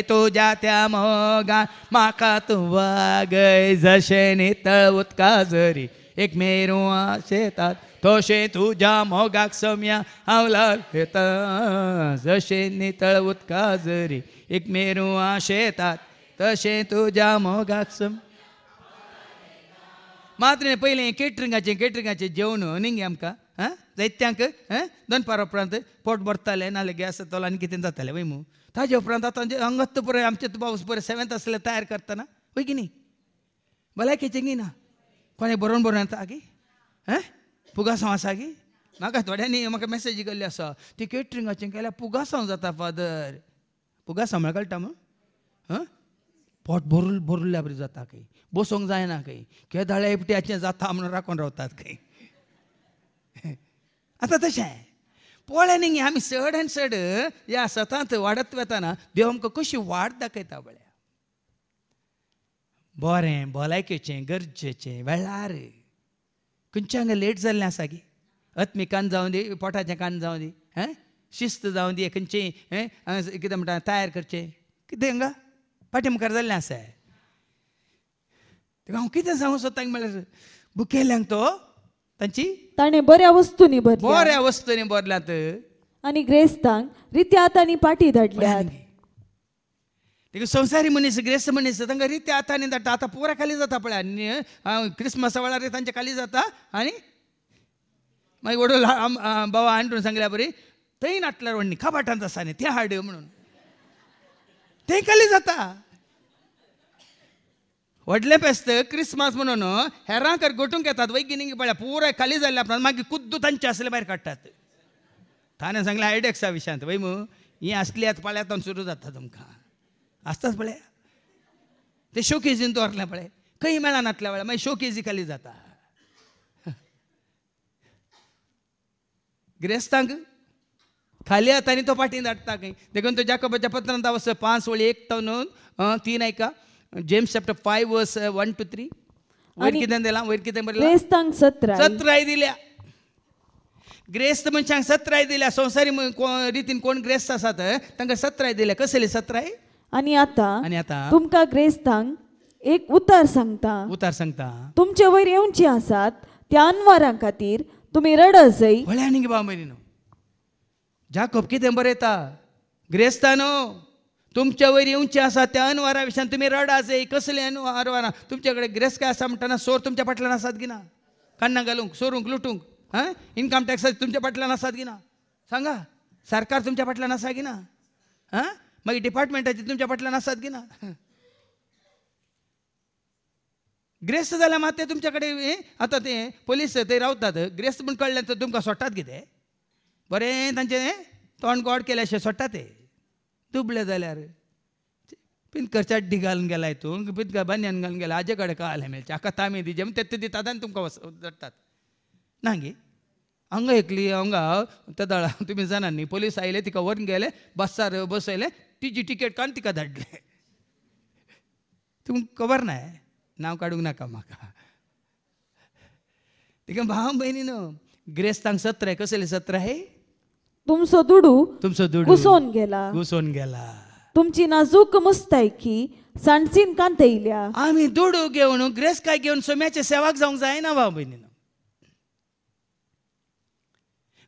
तुझ्या त्या मोगा माका तू वाग जशे नितळ उदका जरी एक मेरू शेतात तोशे तुझ्या मोगाक सम्या हावला येता जशे नितळ उदका जरी एक मेरू शेतात तशे तुझ्या मोगाक सम मात्र पहिले केटरिंगाचे जेवण न्ही आमकां हां जायत्यांक दनपार उपरांत पोट भरताले नाल्यार गॅस येतलो आनी कितें जातालें वय मू ताजे उपरांत आतां अंगत पळय आमचे पावस पळय 7th आसले तयार करतना वय की न्ही भलायकेचें गी ना कोणें बरोवन येता गी पुगासांव आसा गी म्हाका थोड्यांनी म्हाका मॅसेज केल्ली आसा ती केटरिंगाचें केल्यार पुगासांव जाता फादर पुगासांव म्हळ्यार कळटा मग पोट भरल्या बरी जाता खंय बसोंक जायना खंय केदाळे इपट्याचें जाता म्हणून राखून रावतात खंय आतां तशें पळय न्ही आमी चड आनी चड ह्या सतांत वाडत वेताना देव आमकां कशी वाड दाखयता पळय बरें भलायकेचें गरजेचें वेळार खंयचें हांगा लेट जाल्लें आसा गी अत्मी कान जावं दी पोटाचें कान जावं दी शिस्त जावं दी खंयचें कितें म्हणटा तयार करचें कितें हांगा फाटी मुखार जाल्लें आसा तेका हांव कितें सांगूं सोदतां म्हळ्यार बुकेल्यांक तो तांची ताणें बऱ्या वस्तूंनी भरल्या बऱ्या वस्तूंनी भरल्यात आनी ग्रेस्तांक रित्या आतांनी पाटी धाडल्यात देखीक संवसारी मनीस ग्रेस्त मनीस तांकां रित्या आतांनी धाडटा आतां पुरा खाली जाता पळय क्रिस्मसा वेळार तांचे खाली जाता आनी मागीर वडोल बाबा आंटून सांगल्या बरी थंय नाटल्यार व्हडली खाबाटांत आसा न्ही तें हाड म्हणून ते खाली जाता व्हडलें फेस्त क्रिस्मस म्हणून हेरांक गोटूंक येतात वैगिनीक पळय पुराय खाली जाल्ल्या उपरांत मागीर कुद्दू तांचे आसले भायर काडटात ताणें सांगलें आयडेक्सा विशयांत वय मू ही आसली आतां पाळ्यात सुरू जाता तुमकां आसताच पळय ते शोकेजीन दवरलें पळय खंय मेळनातल्या वेळार मागीर शोकेजी खाली जाता ग्रेस्तांक खाली आतां आनी तो फाटीं धाडटा खंय देखून तो जाकोबाच्या पत्रांत वच 5 वळी 1 to 3 ऐका जेम्स चॅप्टर 5 वर्स 1 to 3 वयर कितें दिलां वयर कितें बरयलां ग्रेस्तांक 17 दिल्या ग्रेस्त मनशांक 17 दिल्या संवसारी रितीन कोण ग्रेस्त आसात तांकां 17 दिल्या कसली 17 आनी आतां तुमकां ग्रेस्तांक एक उतार सांगता तुमचे वयर येवची आसात त्या अनवारां खातीर तुमी रडसय व्हडल्या न्ही बाव मरिनो जाकोब कितें बरयता ग्रेस्तानो तुमच्या वयर येवचें आसा त्या अनवारा विशयान तुमी रडासय कसले अनवारां तुमचे कडेन ग्रेस्त काय आसा म्हणटना सोर तुमच्या फाटल्यान आसात की ना कान्नां घालूंक सोरूंक लुटूंक इन्कम टॅक्स तुमच्या फाटल्यान आसात की ना सांगा सरकार तुमच्या फाटल्यान आसा की ना मागीर डिपार्टमेंटाची तुमच्या फाटल्यान आसात की ना ग्रेस्त जाल्यार मात ते तुमच्या कडेन आतां ते पुलीस थंय रावतात ग्रेस्त म्हूण कळ्ळें तर तुमकां सोडटात कितें बरें तांचें तोंड गोड केलें अशें सोडटा ते दुबळे जाल्यार पिंतकर चड्डी घालून गेला हितून पिंतकर बन्यान घालून गेला हाजे कडेन कळालें मेळचें हाका तामी दिजे ते दितात आनी तुमकां धरतात ना गे हांगा एकली हांगा तदाळा तुमी जाणात न्ही पुलीस आयले तिका व्हरून गेले बसार बसयले तिची टिकेट काडून तिका धाडले तुमकां खबर ना नांव काडूंक नाका म्हाका तिका भाव भयणीनो ग्रेस्तांक 17 कसले 17 तुमचो दुडू घुसोवन गेला तुमची नाजूक मुस्तायकी सांडसीन कांतयल्या आमी दुडू घेवन ग्रेस्त काय घेवन सोम्याचे सेवाक जावंक जायना भाव भयणीनो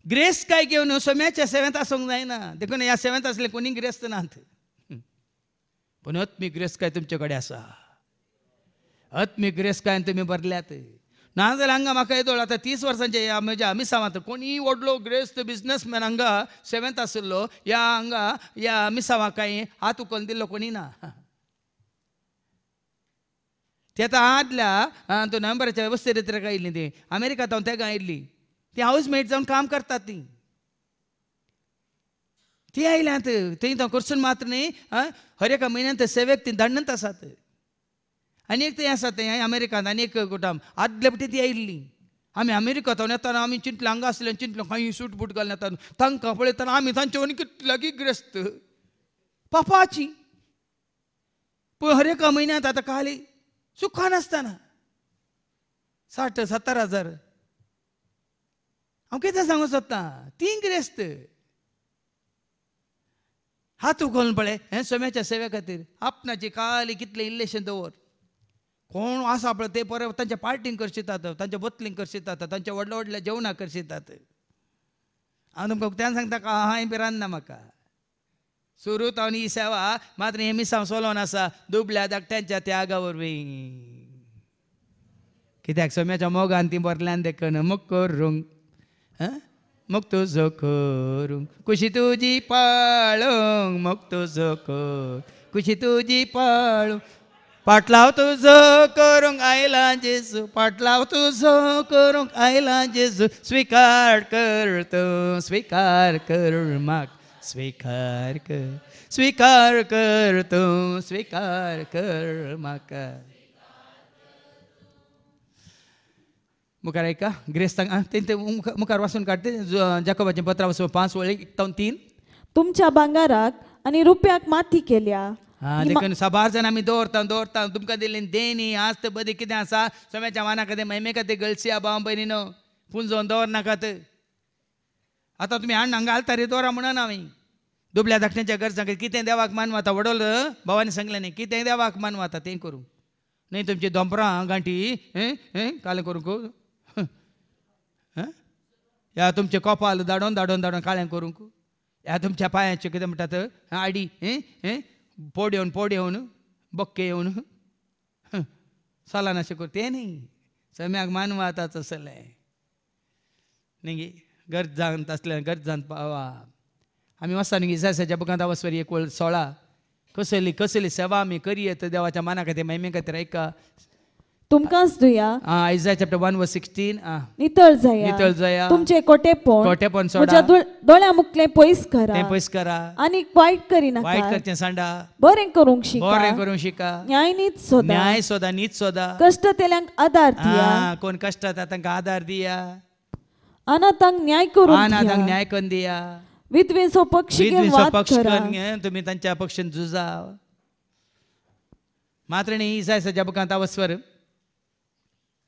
ग्रेस्त काय घेवन सोम्याच्या सेवेंत आसूंक जायना देखून ह्या सेवेंत आसले कोणी ग्रेस्त नात पूण आत्मीक ग्रेस्त काय तुमचे कडेन आसा आत्मीक ग्रेस्त काय तुमी भरल्यात ना जाल्यार हांगा म्हाका येदोळ आतां 30 वर्सांचे म्हज्या मिसावांत कोणी व्हडलो ग्रेस्त बिझनेसमॅन हांगा सेवेंत आशिल्लो ह्या मिसावाक काय हात उखलून दिल्लो कोणी ना ती आतां आदल्या तो नोव्हेंबराच्या वस्तीरित्रेक आयिल्ली ती अमेरिकांत हांव तेगा आयिल्ली ती हाऊसमेट जावन काम करतात ती आयल्यात थंय तो करसून मात्र न्ही हर एका म्हयन्यान ते सेवेक ती धाडनत आसात आनी एक थंय आसा थंय अमेरिकांत आनी एक कुटुंब आदले पटी ती आयिल्ली आमी अमेरिकांत येताना आमी चिंतलें हांगा आसलें चिंतलें खंय सूट बूट घालून येतात तांकां पळयतना आमी तांचे वनी कितल्यागी ग्रेस्त पापाची पूण हर एका म्हयन्यांत आतां खाली सुखा नासतना 60-70 हांव कितें सांगूं सोदतां ती ग्रेस्त हात उखलून पळय हें सोम्याच्या सेवे खातीर आपणाची खाली कितलें इल्लेशें दवर कोण आसा पळय ते परत तांच्या पार्टींक करशितात तांच्या बतलींक करशितात तांच्या व्हडल्या व्हडल्या जेवणाक करशितात हांव तुमकां उक्त्यान सांगता का हांवें बी रांदना म्हाका सुरू जावन ही सेवा मात्र हें मिसांव सोलोवन आसा दुबल्या धाकट्यांच्या त्यागा वरवीं कित्याक सोम्याच्या मोगान ती बरल्यान देखून मोग करूंक मोग तुजो करूंक कुशी तुजी पाळूंक मोग तुजो कर कुशी तुजी पाळूंक पाटलाव तुजो करूंक आयला जेजू पाटलाव तुजो करूंक आयला जेजू स्वीकार कर तूं स्वीकार कर म्हाका स्वीकार कर तूं स्वीकार कर म्हाका मुखार ऐका ग्रेस्तांक ते मुखार वाचून काडते जाकोबाचें पत्र वाचून 5:1-3 तुमच्या भांगाराक आनी रुपयाक माती केल्या देखून 6 जाण आमी दवरता तुमकां दिल्ली देणी आस्त बदी कितें आसा सोम्याच्या माना खातीर महिमे खातीर गळसिया भाव भयणीनो पुंजोवन दवरनाकात आतां तुमी हांगा घालता रे दवरा म्हणून हांवें दुबल्या धाकट्यांच्या गरजांक कितें देवाक मानवाता वडोल भावानी सांगलें न्ही कितें देवाक मानवाता तें करूं न्ही तुमची दोंपरां गांठी कालें करूंक ह्या तुमचे कपाल दाडोवन काळें करूंक ह्या तुमच्या पांयाचे कितें म्हणटात आडी पोड येवन बक्के येवन सालान अशें कर तें न्ही सम्याक मानवा आतांच आसलें न्ही गरजांत असल्या गरजांत पावा आमी वचता न्ही इसायाच्या बुकांत वचवरी 1:16 कसली सेवा आमी करयत देवाच्या माना खातीर महिमे खातीर ऐका तुमकांच दुया Isaiah chapter 1:16 नितळ जाया तुमचे कोटेपण सोडा दोळ्या मुकले पयस करा आनी वायट करिनाका वायट करचें सांडा बरें करूंक शिका न्याय सोदा नीत सोदा कष्ट तेल्यांक आदार दिया कोण कष्ट तांकां आदार दिया अनाथांक न्याय करून दिया विधवेचो पक्ष घेवन तुमी तांच्या पक्षान झुजा मात्र न्ही इसायाच्या बुकांत वचवर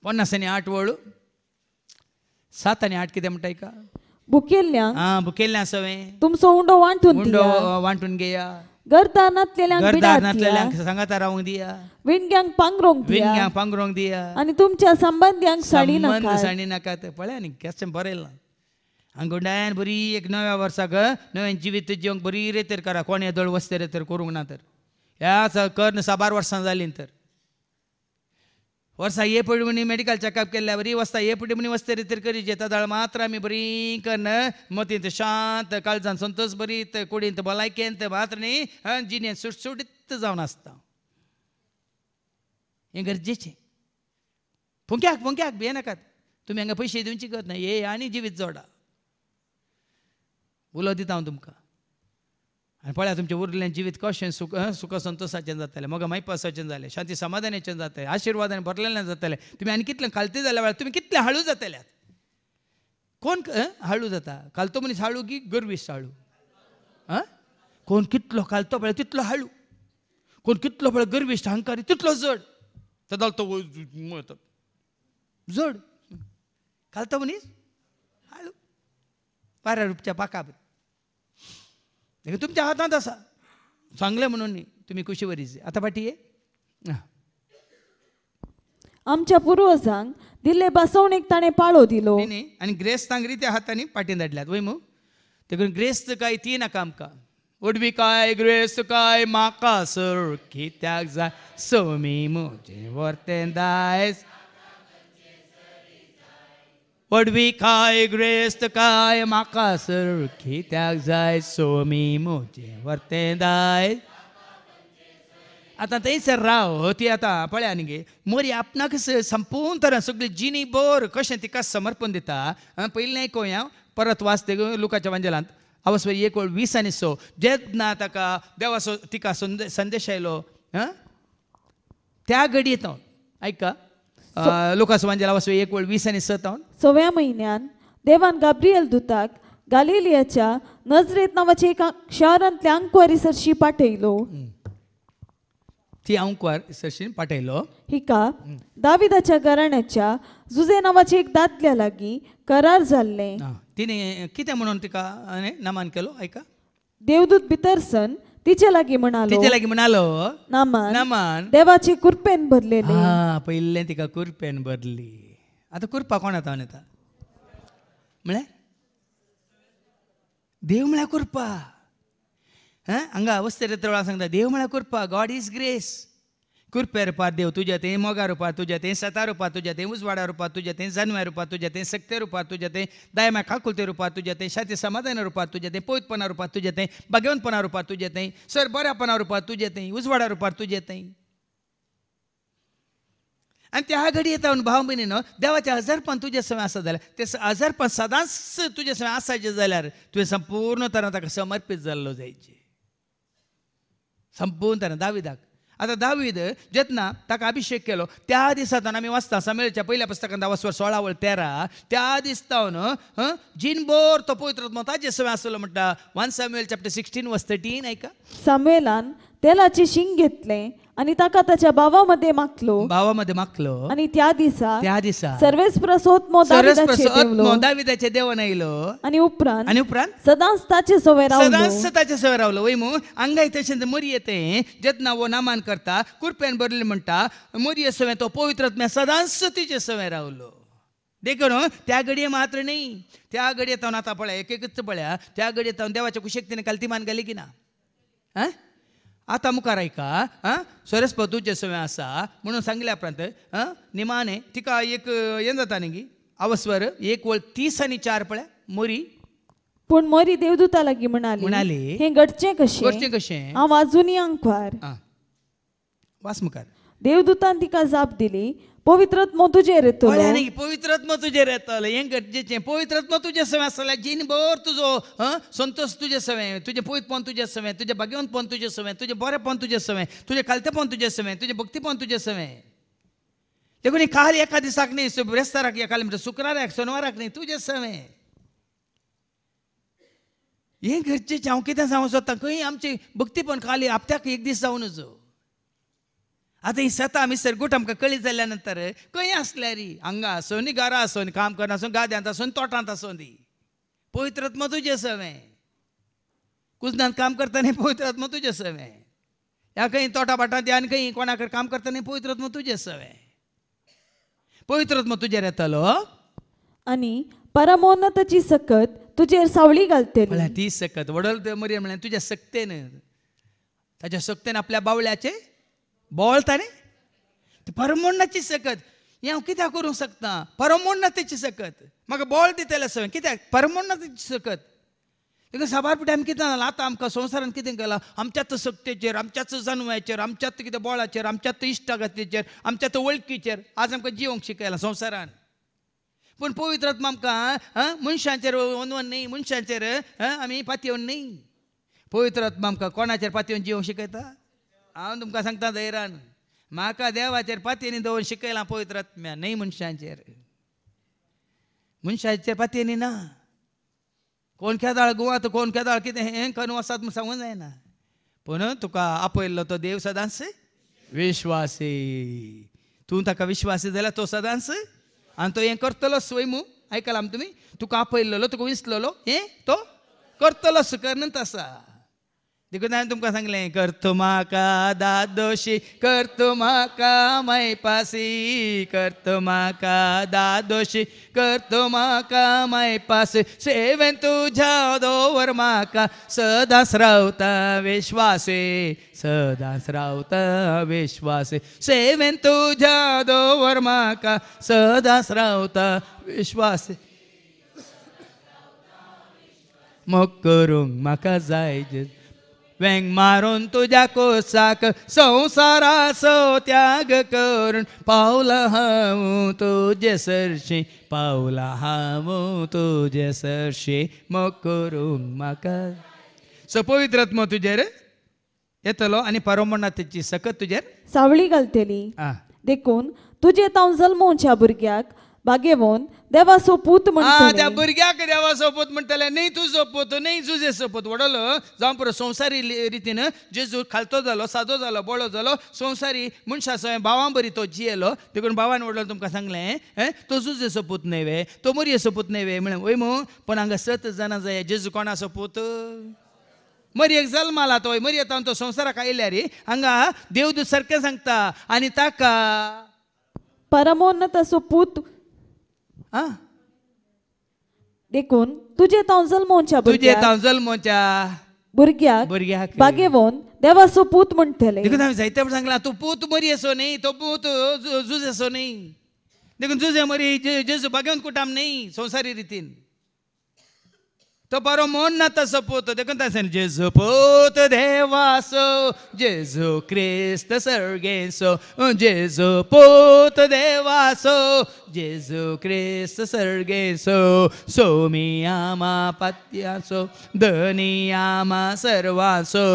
50:8 7 आणि 8 कितें म्हणटा का बुकेल्ल्या सवें तुमचो उंडो वांटून घेया गरदानांतलेल्यांक सांगाता रावंक दिया विणग्यांक पांगरोंक दिया आनी तुमच्या संबंध्यांक साडी नाकात पळय न्ही केशें बरयलां हांगुंड्यान बरी एक नव्या वर्साक नवें जिवीत जिवंक बरी रेतेर करा कोणे दळ वस्ते रेतेर करूंक ना तर ह्या कर्ण 12 वर्सां जालीं तर वर्सा ये पडी म्हणी मेडिकल चेकअप केल्ल्या बरी वस्ता ये पडी म्हणी वस्ते रितीर करी जेता दाळ मात्र आमी बरी कन्न मतींत शांत काळजान संतोष बरीत कुडींत भलायकेंत मात्र न्ही जिणेंत सुटसुटीत जावन आसता हें गरजेचें फुंक्याक भियेनाकात तुमी हांगा पयशे दिवची गत ना ये आनी जिवीत जोडा उलो दिता हांव तुमकां आनी पळया तुमचें उरलें जिवीत कशें सुख संतोशाचें जातलें मोगा मैपासाचें जालें शांती समाधानाचें जातलें आशिर्वादान भरलेलें जातलें तुमी आनी कितलें खालते जाल्या वेळार तुमी कितलें हाळू जातल्यात कोण हाळू जाता खालतो मनीस हाळू की गर्विश्ट हाळू कोण कितलो खालतो पळय तितलो हाळू कोण कितलो पळय गर्विश्ट अहंकारी तितलो जड तो तो जड खालतो मनीस हाळू पारा रुपच्या पाका तुमच्या हातांत आसा सांगलें म्हणून न्ही तुमी कुशी वरीचे आतां फाटी ये आमच्या पुर्वजांक दिल्ले बसवणेक ताणें पाळो दिलो आनी ग्रेस्तांक रित्या हातांनी फाटीन धाडल्यात वय मू देखून ग्रेस्त काय ती नाका आमकां उडवी काय ग्रेस्त काय म्हाका सर कित्याक जाय सोमी म्हजें वर्तें दायज वडवी काय ग्रेस्त काय म्हाका सर कित्याक जाय सोमी म्हजें वर्तें दायज आतां थंयसर राव ती आतां पळया न्ही मोरी आपणाक संपूर्ण तरां सगळी जिणी बोर कशें तिका समर्पण दिता पयलीं आयकोया परत वाचते लुकाच्या वांजेलांत आवस्वरी 1:20 जेन्ना ताका देवाचो तिका संदेश आयलो त्या घडयेंत आयका लुकास वांजेला आवस्वरी 1:20 6व्या म्हयन्यान देवान गाब्रिएल दुताक गालिलियाच्या नजरेत नांवाच्या एका शारांतल्या अंकवारी सरशी पाठयलो ती हांव सरशीन पाठयलो. हिका दाविदाच्या घराण्याच्या जुजे नावाचे एक दादल्या लागीं करार जाल्ले. तिने कितें म्हणून तिका नमान केलो ऐका. देवदूत भितरसन तिचे लागीं म्हणालो नामान देवाचे कृपेन भरलेले. पयलें तिका कुरपेन भरली. आतां कुरपा कोण येता म्हळ्यार देव म्हळ्यार कुरपा. हांगा वस्तेरेत्र सांगता देव म्हळ्यार कुरपा. God is grace. कुरपे रुपा देव तुझ्या ते, मोगा रुपा तुझ्या ते, सता रुपा तुझ्या ते, उजवाडा रुपा तुझ्या ते, जन्म्या रुपा तुझ्या ते, सक्ते रुपा तुझ्या ते, दायम्या काकुलते रुपा तुझ्या ते, शाती समाधान रुपा तुझ्या ते, पोयतपणा रुपा तुझ्या ते, भाग्यवंतपणा रुपा तुझ्या ते, सर बऱ्यापणा रुपा तुझ्या ते, उजवाडा रुपा तुझ्या ते. आणि त्या घडी येता भाव भयणीनो देवाचे हजारपण तुझे सवय आसा जाल्यार ते हजारपण सदांच तुझे सवय आसाचे जाल्यार तुवें संपूर्ण तरान ताका समर्पीत जाल्लो जायचे. संपूर्ण तरान दाविदाक. आता दावीद जेन्ना ताका अभिषेक केलो त्या दिसांत आमी वाचता सामुएलच्या पहिल्या पुस्तकांत 16:13 त्या दिसतावन जिनभर तो पवित्र आत्मा ताचे सवय आसलो म्हणटा. 1 Samuel chapter 16:13 ऐका. सामुएलान तेलाचे शिंग घेतले आणि ताका त्याच्या भावामध्ये मागलो आणि त्या दिसा सर्वेस्प्रसोत्म दाविदाचे देवन आयलो आणि उपरांत सदांच ताचे सवय रावलो. वय मू अंगाय तशें मरी येते जेन्ना वो नामान करता कुरपेन भरले म्हणटा मरी सवय तो पवित्र आत्म्या सदांच तिचे सवय रावलो. देखून त्या घडये मात्र नाही. त्या घडये तावन आतां पळय एकच पळया त्या घडये तावन देवाच्या कुशेकतेने काल मान घाली की ना. आता मुखार ऐका. सरस्वतूचे सवय आसा म्हणून सांगल्या उपरांत निमाणे तिका एक हें जाता न्ही अवस्वर 1:30 आणि 4 पळय मोरी. पूण मोरी देवदूता लागीं म्हणाली हे घडचे कशें हांव आजुनी अंकवार. वास मुखार. देवदूतान तिका जाप दिली पवित्र आत्मा तुजेर येतलो. पवित्र आत्मा तुजेर येतलो हें गरजेचें. पवित्र आत्मा तुजे सवय आसल्यार जिनभर तुजो संतोष तुजे सवय, तुजें पवित्रपण तुजे सवय, तुजें भाग्यवंतपण तुजे सवय, तुजें बरेंपण तुजे सवय, तुजें कालतेपण तुजे सवय, तुजें भक्तीपण तुजे सवय. देखून काल एका दिसाक न्ही ब्रेस्ताराक एका म्हणटा शुक्राराक शेनवाराक न्ही तुजे सवय. हें गरजेचें. हांव कितें सांगूंक सोदतां खंय आमची भक्तीपण खाली हप्त्याक एक दीस जावनच. आता ही सता मिसर गुट आमकां कळी जाल्या नंतर खंय आसल्या री हांगा आसूं न्ही घरा आसूं न्ही काम करना आसूं गाद्यांत आसूं तोटांत आसूं दी पवित्र आत्मा तुजे सवय. कुजनांत काम करता न्ही पवित्र आत्मा तुजे सवय. ह्या खंय तोटा बाटांत आनी खंय कोणाक काम करता न्ही पवित्र आत्मा तुजे सवय. पवित्र आत्मा तुजेर येतलो आनी परमोन्नताची सकत तुजेर सावळी घालतली. म्हळ्यार ती सकत वडल मरी म्हळ्यार तुज्या सक्तेन ताच्या सक्तेन आपल्या बावल्याचे बोळता न्ही ती परमोन्नाची सकत. हें हांव कित्याक करूंक शकता. परमोन्नतेची सकत म्हाका बोळ दितले सवय कित्याक परमोन्नतेची सकत. देखून साबार पिठे आमी कितें जालां आतां आमकां संवसारान कितें केलां आमच्याच सक्तेचेर आमच्याच जन्माचेर आमच्याच कितें बोळाचेर आमच्याच इश्टागतीचेर आमच्याच वळखीचेर आज आमकां जिवंक शिकयलां संवसारान. पूण पवित्र आत्मा आमकां मनशांचेर वनवन न्ही मनशांचेर आमी पातयेवन न्ही. पवित्र आत्मा आमकां कोणाचेर पातयेवन जिवंक शिकयता. हांव तुमकां सांगता धैर्यान म्हाका देवाचेर पातयेनी दवरून शिकयलां पवित्र आत्म्या न्ही मनशांचेर. मनशांचेर पातयेनी ना. कोण केदाळ गुवात कोण केदाळ कितें हें करून वसात म्हूण सांगूंक जायना. पूण तुका आपयल्लो तो देव सदांच विश्वासी. तूं ताका विश्वासी जाल्यार तो सदांच आनी तो हें करतलोच वय मू आयकलां तुमी. तुका आपयल्लो तुका विसललो हें तो करतलोच करनंत आसा. देखून हांवें तुमकां सांगलें करतो म्हाका दादोशी करतो म्हाका मायपासी करतो म्हाका दादोशी करतो म्हाका मायपासी सेवेन तुझ्या दवर म्हाका सदांच रावता विश्वासी सदांच रावता विश्वासी सेवेन तुझ्या दवर म्हाका सदांच रावता विश्वासी. मोग करूंक म्हाका जाय वेंग मारून तुझ्या कोसाक संसाराचो त्याग करून पावला हांव तुजे सरशी पावला हांव तुजे सरशी मोग करूंक म्हाका. सो पवित्र आत्मा तुजेर येतलो आनी परमोन्नतेची सकत तुजेर सावळी घालतली. देखून तुजे तांव जल्मोवच्या भुरग्याक बागेवून देवाचो पूत म्हणटले त्या भुरग्याक देवाचो पूत म्हणटले न्ही तुजो पूत न्ही जुजेचो पूत व्हडलो जावं पुरो संवसारी रितीन जेजू खालतो जालो सादो जालो बळो जालो संवसारी मनशाचो भावां बरी तो जियेलो देखून भावान व्हडलो तुमकां सांगलें तो जुजेचो पूत न्हय वे तो मरयेचो पूत न्हय वे म्हळें वय मू पण हांगा 7 जाणां जाय जेजू कोणाचो पूत मरयेक जल्माला तो मरयेता तो संवसाराक आयल्या रे हांगा देवदूत सारकें सांगता आनी ताका परमोन्नताचो पूत देखून तुझे तांव जल्मोच्या भुरग्याक बागेवून देवाचो पूत म्हणटले देखून हांवें जायते सांगला तूं पूत मरयेचो न्ही तो पूत जुजेचो न्ही देखून जुजे मरी जेजू बागेवन कुटाम न्ही संवसारी रितीन तो परमोन्नताचो पूत देखून तांच्यान जेजू पूत देवाचो जेजू क्रिस्त सर्गेचो जेजू पूत देवाचो जेजू क्रिस्त सर्गेचो सोमी आमा पत्याचो धनी आमा सर्वाचो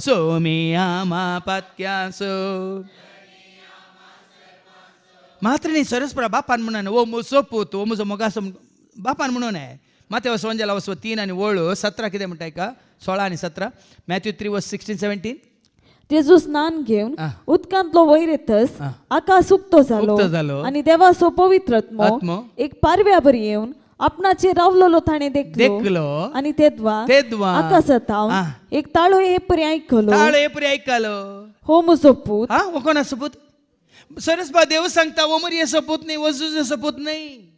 सोमी आमा पत्याचो मात्र न्ही सरस्परा बापान म्हणून ओ म्हजो पूत ओ म्हजो मोगाचो बापान म्हणून Matthew 3 आणि 17 कितें म्हणटा का 16 आणि 17 Matthew 3:16-17 जेजू स्नान घेवन उदकांतलो वयर येतस आकाश उक्तो जालो आनी देवाचो पवित्र आत्मो एक पारव्या बरी येवन आपणाचेर रावलोलो ताणें देखलो आनी तेदवा आकाशांत एक ताळो हे परी आयकलो हो म्हजो पूत हो कोणाचो पूत सरस्पा देव सांगता वो मरयेचो पूत न्ही वो जुजेचो पूत न्ही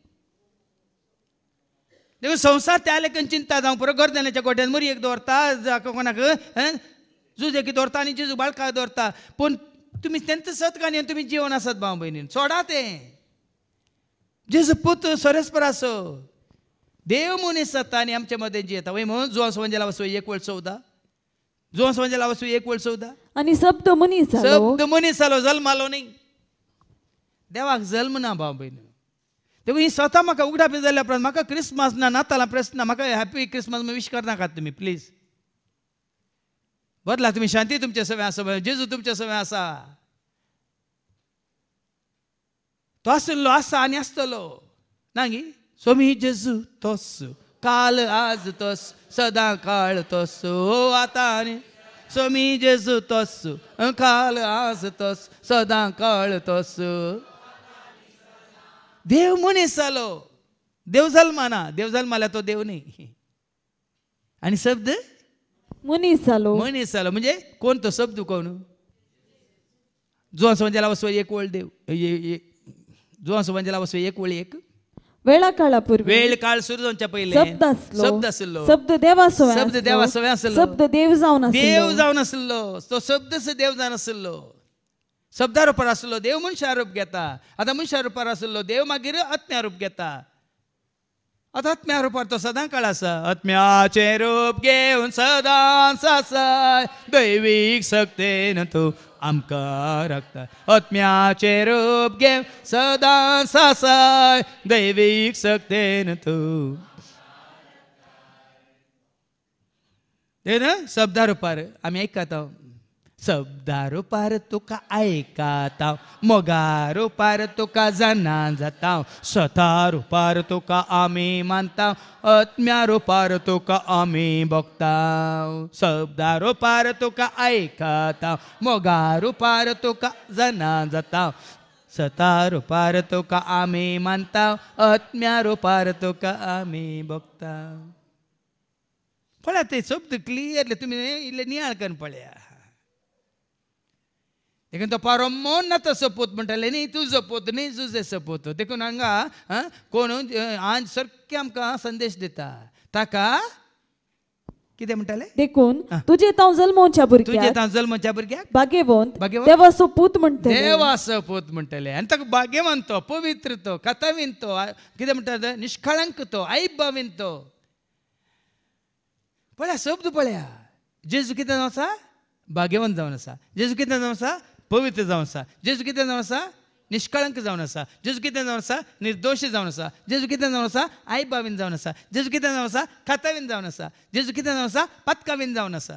देखून संवसार त्या लेखन चिंता जावं पुरो गर्दनाच्या गोट्यान मरयेक दवरता कोणाक जुजेक दवरता आनी जेजू बाळकाक दवरता पूण तुमी तेंच सतकानी तुमी जिवन आसात भाव भयणीन सोडा तें जेजू पूत सरस्पराचो देव मनीस जाता आनी आमचे मदें जियेता वय म्हणून जुवांस वंजेला वचू 1:14 जुवांस वंजेला वचू 1:14 आनी शब्द मनीस जालो जल्मालो न्ही देवाक जल्म ना भाव भयण देखून ही स्वता म्हाका उगडापी जाल्या उपरांत म्हाका क्रिसमस ना नातालां प्रश्न म्हाका हॅपी क्रिसमस विश करनाकात तुमी प्लीज बदला तुमी शांती तुमचे सवय आसा जेजू तुमचे सवय आसा तो आसलो आसा आनी आसतलो ना गी सोमी जेजू तोस काल आज तोस सदां काळ तोस आतां आनी सोमी जेजू तोस काल आज तोस सदां काळ तोस देव मनीस जालो देव जल्माना देव जल्माला तो देव न्ही आनी शब्द मनीस जालो म्हणजे कोण तो शब्द कोण जुवांस वंजेला वचो 1 वळ देव जुवांस वंजेला वचो 1 वळ 1 वेळा काळापूर्वी वेळ काळ सुरू जावच्या पयले शब्द आसलो शब्द देवाचो आसलो शब्द देव जावन आसलो तो शब्दच देव जावन आसलो शब्दा रुपार आसलो देव मनशा रूप घेता आतां मनशा रुपार आसलो देव मागीर आत्म्या रूप घेता आतां आत्म्या रुपार तो सदां काळ आसा आत्म्याचे रूप घेवन सदां सासाय दैवीक शक्तीन तूं आमकां राखता आत्म्याचे रूप घेवन सदां सासाय दैवीक शक्तीन तूं शब्दा रुपार आमी आयकता शब्दा रुपार तुका आयकाता मोगा रुपार तुका जाणा जाता स्वता रुपार तुका आमी मानता आत्म्या रुपार तुका आमी भोगता शब्दा रुपार तुका आयकाता मोगा रुपार तुका जाणा जाता स्वता रुपार तुका आमी मानता आत्म्या रुपार तुका आमी भोगता पळया ते शब्द क्लियरली तुमी इल्ले नियाळ करून पळया देखून तो परमोन्नत सपूत म्हणटाले न्ही तुजो पूत न्ही जुजेचो पूत देखून हांगा कोण आज सारकें आमकां संदेश दिता ताका कितें म्हणटाले देखून तुजे तांव जल्मोवच्या भुरग्याक बागेवंत देवाचो पूत म्हणटले आनी ताका बागेवंत तो पवित्र तो कथावीन तो कितें म्हणटा निश्कळंक तो ऐबावीन तो पळया शब्द पळया जेजू कितें जावन आसा बागेवंत जावन आसा जेजू कितें जावन आसा पवित्र जावन आसा जेजू कितें जावन आसा निश्कळंक जावन आसा जेजू कितें जावन आसा निर्दोशी जावन आसा जेजू कितें जावन आसा आईबावीन जावन आसा जेजू कितें जावन आसा खातावीन जावन आसा जेजू कितें जावन आसा पत्कावीन जावन आसा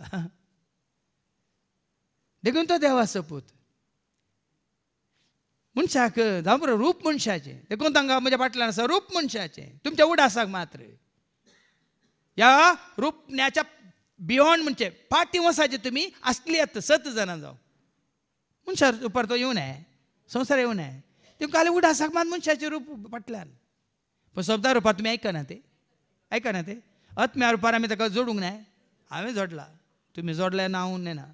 देखून तो देवाचो पूत मनशाक जावं बरो रूप मनशाचे देखून तांकां म्हज्या फाटल्यान आसा रूप मनशाचे तुमच्या उडासाक मात्र ह्या रूपण्याच्या बियॉन्ड म्हणजे फाटी वसाचे तुमी असली येता 7 जाणां जावं मनशा रुपार तो येऊ नये संवसार येऊ नये तुमकां खाली उडासाक मात मनशाचे रूप फाटल्यान पण शब्दा रुपार तुमी आयकना ते आत्म्या रुपार आमी ताका जोडूंक नाय हांवें जोडला तुमी जोडले ना हांव ना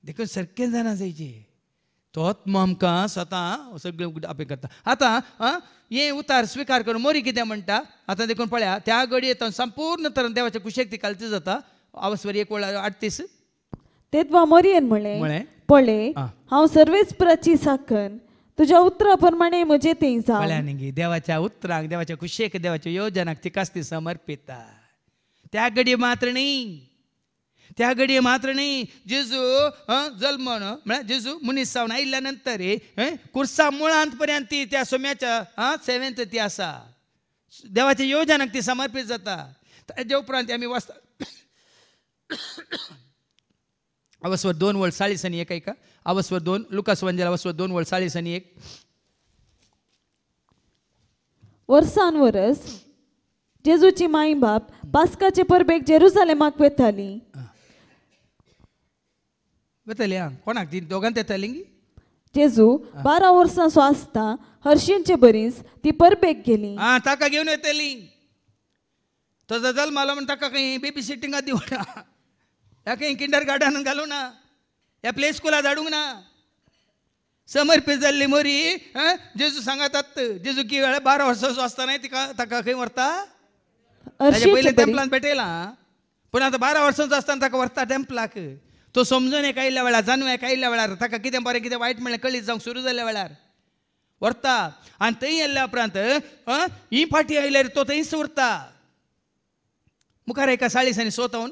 देखून सारकें जाणा जायचे तो आत्मा आमकां स्वता सगळें आपे करता आतां हें उतार स्विकार करून मोरी कितें म्हणटा आतां देखून पळया त्या घडयेत संपूर्ण तरेन देवाच्या कुशेक ती कालची जाता आवस्वर 1:38 तेव्हा मोरयेन म्हळें पळय हांव सर्वेस्पराची साखन तुझ्या उतराप्रमाणे म्हजे थंय जावं पळया न्ही देवाच्या उतराक देवाच्या कुशेक देवाच्या योजनाक तिकाच ती समर्पिता त्या घडये मात्र न्ही जेजू जल्मन म्हळ्यार जेजू मनीस जावन आयिल्ल्या नंतर कुर्सा मुळांत पर्यंत ती त्या सोम्याच्या सेवेंत ती आसा देवाच्या योजनाक ती समर्पीत जाता तेजे उपरांत आमी वाचता अवस्वर 2:40 ऐका अवस्वर 2 लुकास वंजल अवस्वर 2:40 वर्सान वरस जेजूची माई बाप पास्काचे परबेक जेरुसालेमाक वेताली कोणाक ती दोगांत येताली जेजू 12 वर्सांचो आसता हर्शींचे बरीस ती परबेक गेली ताका घेवन येतली तो जल्म आलो म्हण ताका खंय बेबी सिटिंगाक दिवना ह्या खंय किंडर गार्डनांत घालूं ना ह्या प्ले स्कुलाक धाडूंक ना समर्पीत जाल्ली मोरी जेजू सांगतात जेजू की वेळा 12 वर्सांचो आसतना ताका खंय व्हरता पयलीं टेंपलांत भेटयला पूण आतां 12 वर्सांचो आसतना ताका व्हरता टेंपलाक तो समजून एक आयिल्ल्या वेळार जाणून एक आयिल्ल्या वेळार ताका कितें बरें कितें वायट म्हणलें कळीत जावंक सुरू जाल्ल्या वेळार व्हरता आनी थंय येयल्ल्या उपरांत ही फाटी आयल्यार तो थंयच व्हरता मुखार एका 40 स्वतावन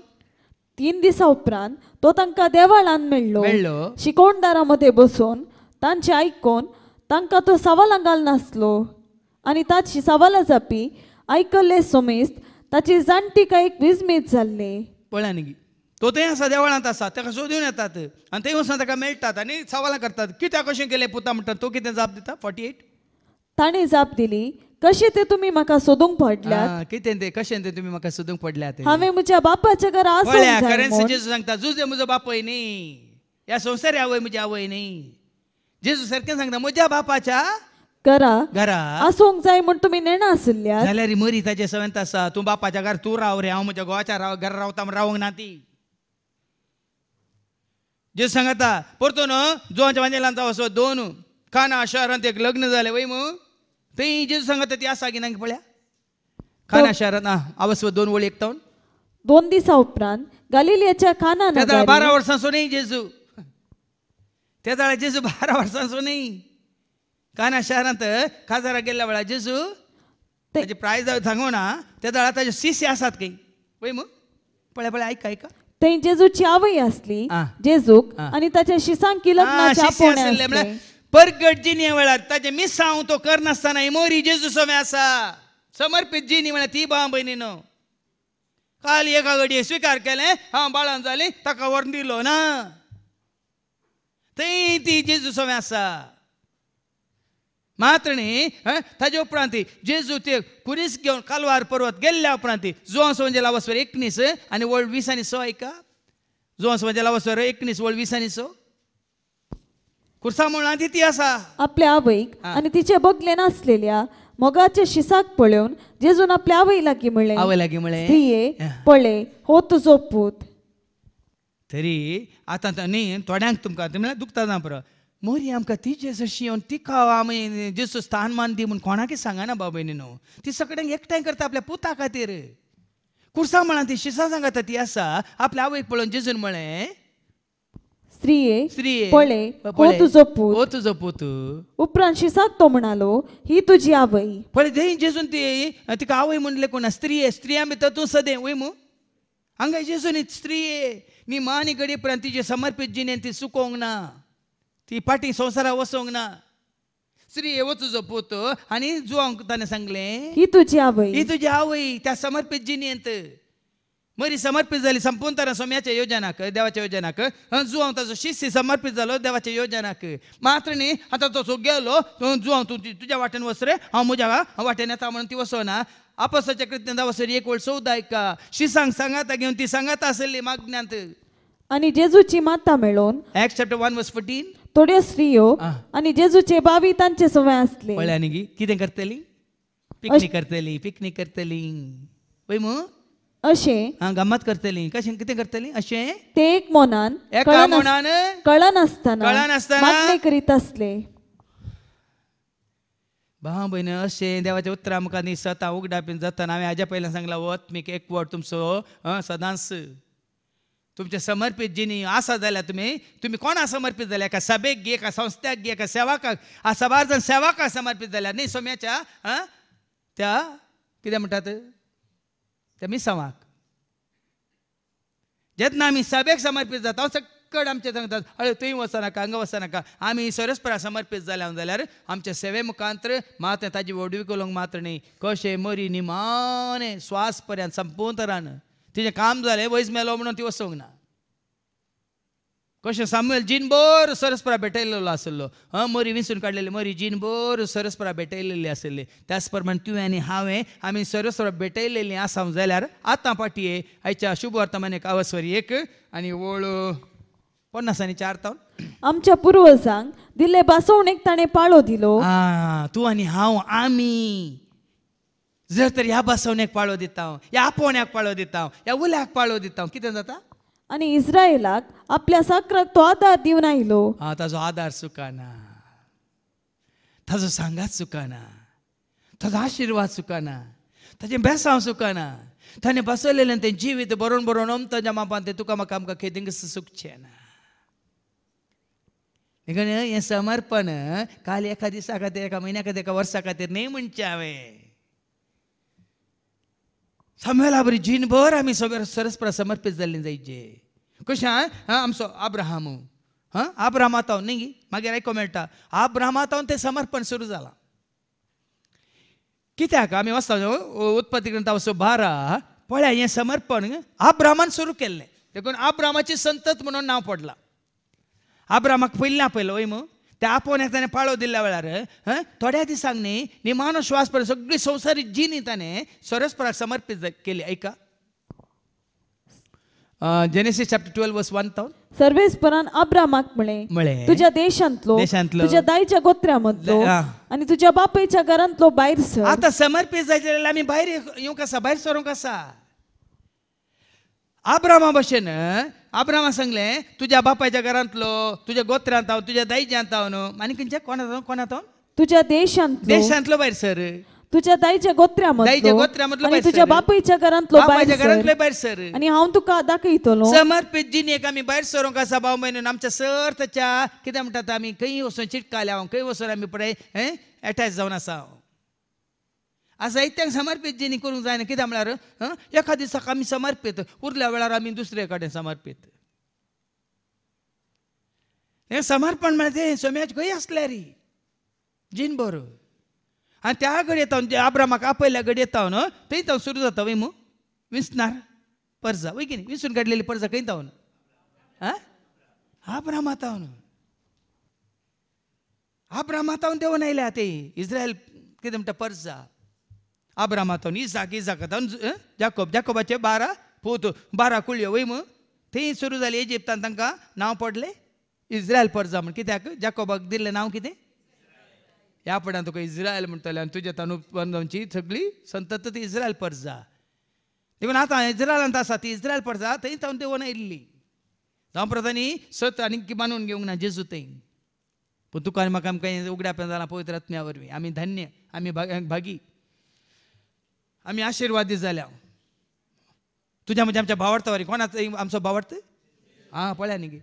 3 दिसा उपरांत तो तांकां देवाळांत मेळ्ळो शिकोवणदारां बसून तांचे आयकोन तांकां तो सवालां घालनासलो आनी ताची सवालां जापी आयकल्ले सोमेस्त ताची जाणटी कांयक विस्मीत जाल्ले पळया न्ही तो थंय आसा देवळांत आसा ताका सोदून येतात आनी थंय वचून ताका मेळटात आनी सवालां करतात कित्याक कशें केलें पुता म्हणटा तो कितें जाप दिता 48 ताणें जाप दिली कशें ते तुमी म्हाका सोदूंक पडल्यात कितें ते कशें ते तुमी म्हाका सोदूंक पडल्यात हांवें म्हज्या बापाच्या घरा आसूंक जेजू सांगता जुजे म्हजो बापूय न्ही ह्या संवसारी आवय म्हजी आवय न्ही जेजू सारकें सांगता म्हज्या बापाच्या घरा आसूंक जाय म्हण तुमी नेणा आसल्या जाल्यार मरी ताचे सवंत आसा तूं बापाच्या घरा तूं राव रे हांव म्हज्या गोवाच्या घरा रावता म्हण रावंक ना ती जेजू सांगता परतून जोवांच्या वांजेलांत वचो 2 काना शहरांत एक लग्न जालें वय मू थंय जेजू सांगता ती आसा की ना पळया काना शहरांत अवस्व 2:51 2 दिसा उपरांत गलिलियाच्या काना नगरांत 12 वर्सांचो न्ही जेजू त्या जाळा जेजू 12 वर्सांचो न्ही काना शहरांत काजाराक गेल्ल्या वेळार जेजू ताचे प्रायज सांगू ना त्या जाळा ताचे शिष्य आसात खंय वय मू पळया ऐका थंय जेजूची आवय आसली जेजूक आनी ताच्या शिसांक लग्नाचे आपोवणे परगट जिनी वेळार ताचे मिसांव तो करनासतना ही मोरी जेजू सोमे आसा समर्पीत जिनी म्हळ्यार ती भाव भयणीनो काल एका घडये स्विकार केलें हांव बाळान जाली ताका व्हरून दिलो ना थंय ती जेजू सोमे आसा मात्र न्ही ताजे उपरांत जेजू ते कुरीस घेवन कालवार पर्वत गेल्ल्या उपरांत जोवांस वंजेल अवस्वर 19 आनी वळ 20 ऐका जोवांस वंजेल अवस्वर 19 वळ 20 कुर्सा मुळांत ती आसा आपल्या आवयक आनी तिचे बगले नासलेल्या मोगाच्या शिसाक पळोवन जेजून आपल्या आवय लागीं म्हळें स्त्रिये पळय हो तुजो पूत तरी आतां न्ही थोड्यांक तुमकां म्हळ्यार दुखता ना पुरो मोरी आमकां तिचे जशी येवन तिका आमी जेजू स्थान मान दी म्हूण कोणाकय सांगना बाबा न्हू ती सगळ्यांक एकठांय करता आपल्या पुता खातीर कुर्सा म्हळ्यार ती शिसा सांगता ती आसा आपल्या आवयक पळोवन जेजून म्हळें स्त्रिये पळय हो तुजो पूत उपरांत शिसाक तो म्हणालो ही तुजी आवय पळय थंय जेजून ती तिका आवय म्हणले कोणा स्त्री आमी तूं सदें वय मू हांगा जेजून स्त्रिये नी मानी घडये पर्यंत तिचे समर्पीत जिणेन ती चुकोवंक ना ती पाटी संवसाराक वसोंक ना स्त्रिये हो तुजो पूत आनी जुवांक ताणें सांगलें ही तुजी आवय त्या समर्पीत जिणेंत मरी समर्पित झाली संपूर्ण तरा सोम्याच्या योजनाक देवाच्या योजनाक जुवांव ताजो शिष्य समर्पित झालो देवाच्या योजनाक मात्र न्ही आतां तो गेलो जुवांव तूं तुज्या वाटेन वच रे हांव म्हज्या वाटेन येता म्हणून ती वचना आपोस्ताच्या कृत्यांत वसरी 1:14 ऐका शिसांक सांगाता घेवन ती सांगाता आसली मागण्यांत आणि जेजूची माता मेळोन Acts chapter 1:14 थोड्यो स्त्रियो आणि जेजूचे बावी तांचे सवय असले पळ्या न्ही कितें करतली पिकनीक करतली पळय मू अशें गम्मत करतली कशें कितें करतली अशें ते एक मोनान कळनासतना मागणी करीत असले भाव भयण अशें देवाच्या उतरां मुखार न्ही सतां उगडा बीन जातना हांवें हाज्या पयलीं सांगलां वत्मीक एकवट तुमचो सदांच तुमचे समर्पित जिनी आसा जाल्यार तुमी कोणा समर्पित जाल्या एका सभेक गी एका संस्थाक गी एका सेवाकाक आ सबार जण सेवाकाक समर्पित जाल्यार न्ही सोम्याच्या त्या कितें म्हणटात त्या मिसावाक जेन्ना आमी सभेक समर्पित जाता सकट आमचे सांगतात अरे थंय वचनाका हांगा वचनाका आमी सरस्परा समर्पित जाल्यार आमच्या सेवे मुखांतर मात ताजी वडवीक उलोवंक मात्र न्ही कशें मरी निमाणे स्वास पर्यंत संपूर्ण तरान तिचें काम जालें वयस मेलो म्हणून ती वचोंक ना कशें सामुएल जिनभर सरस्परा भेटयलेलो आसलो मरी विंचून काडलेली मरी जिनभर सरस्परा भेटयलेली आसली त्याच प्रमाणे तुवें आनी हांवें आमी सरस्परा भेटयलेली आसां जाल्यार आतां पाटये आयच्या शुभ वर्तमानेक आवसरी 1 आनी ओळ 50 आनी 4 आमच्या पुर्वजांक दिल्ले बसवणेक ताणें पाळो दिलो तूं आनी हांव आमी जर तर ह्या बसवणेक पाळो दिता ह्या आपोवण्याक पाळो दिता ह्या उल्याक पाळो दिता कितें जाता आणि इस्रायलाक आपल्या साकराक तो आदार दिवन आयलो ताजो आदार चुकाना ताजो सांगात चुकाना ताजो आशिर्वाद चुकाना ताजें बेसांव चुकाना ताणें बसयलेलें तें जिवीत बरोवन बरोवन अमताच्या मापान तें तुका म्हाका आमकां खंय चुकचें ना देखून हें समर्पण काल एका दिसा खातीर एका म्हयन्या खातीर एका वर्सा खातीर न्ही म्हणचें हांवें सामुएला बरी जिनभर आमी सरस्परा समर्पित जाल्लीं जायचे कशें आमचो आब्राहाम आब्राहामातावन न्ही मागीर आयको मेळटा आब्राहामातावन तें समर्पण सुरू जालां कित्याक आमी वचता उत्पत्ती ग्रंथ 12 पळया हें समर्पण आब्राहामान सुरू केल्लें देखून आब्राहामाची संतत म्हणून नांव पडलां आब्राहामाक पयलो वय मू त्या आपोवण्याक ताणें पाळो दिल्ल्या वेळार थोड्या दिसांक न्ही निमाणो श्वास पर्यंत सगळी संवसारीक जिणी ताणें सरस्पराक समर्पीत केली ऐका जेनेसीस चॅप्टर 12 वर्स 1 सर्वेस्परान अब्रामाक म्हळें तुज्या देशांतलो तुज्या दायच्या गोत्र्यामदलो आनी तुज्या बापायच्या घरांतलो भायर सर आतां समर्पीत जायचे जाल्यार आमी भायर येवंक आसा भायर सरूंक आसा आब्रामा भशेन आब्रामा सांगलें तुज्या बापायच्या घरांतलो तुज्या गोत्र्यांत हांव तुज्या दायज्यांत हांव न्हू आनी खंयच्या कोणात तुज्या देशांतलो भायर सर तुज्या दायच्या गोत्र्यामदलो आनी तुज्या बापायच्या घरांतलो भायर सर आनी हांव तुका दाखयतलो समर्पीत जिणेक आमी भायर सरूंक आसा भाव म्हयनून आमच्या सर्तच्या कितें म्हणटात आमी खंय वचून चिटकाल्या हांव खंय वचून आमी पळय एटॅच जावन आसा जायत्यांक समर्पीत जिणी करूंक जायना कित्याक म्हळ्यार एका दिसाक आमी समर्पीत उरल्या वेळार आमी दुसरे कडेन समर्पीत हें समर्पण म्हळ्यार तें सोम्याचें खंय आसलें रे जिनभर आनी त्या घडये येता आब्रामाक आपयल्या घडये येता न्हू थंय तावन सुरू जाता वय मू विंचणार पर्जा वय की न्ही विंचून काडलेली पर्जा खंय तावन आब्रामा तावन आब्रामा तावन देंवन आयल्या ते इस्रायल कितें म्हणटा पर्जा आब्रामातावन इसाक तावन जाकोबाचे 12 पूत 12 कुळयो वय मू थंय सुरू जाली इजिप्तान तांकां नांव पडलें इस्रायल पर्जा म्हण कित्याक जाकोबाक दिल्लें नांव कितें ह्या फुड्यान तुका इस्रायल म्हणटलें आनी तुज्या तनुपंदांची सगळी संतत ती इस्रायल पर्जा देखून आतां इस्रायलांत आसा ती इस्रायल पर्जा थंय तावन देंवन आयिल्ली जावं प्रधानी सत आनी बांदून घेवंक ना जेजू थंय पूण तुका आनी म्हाका आमकां उगड्यापण जालां पवित्र आत्म्या वरवीं आमी धन्य आमी भागी आमी आशिर्वादीत जाल्या तुज्या म्हणजे आमच्या भावार्था वरी कोणाचो आमचो भावार्थ पळया न्ही गे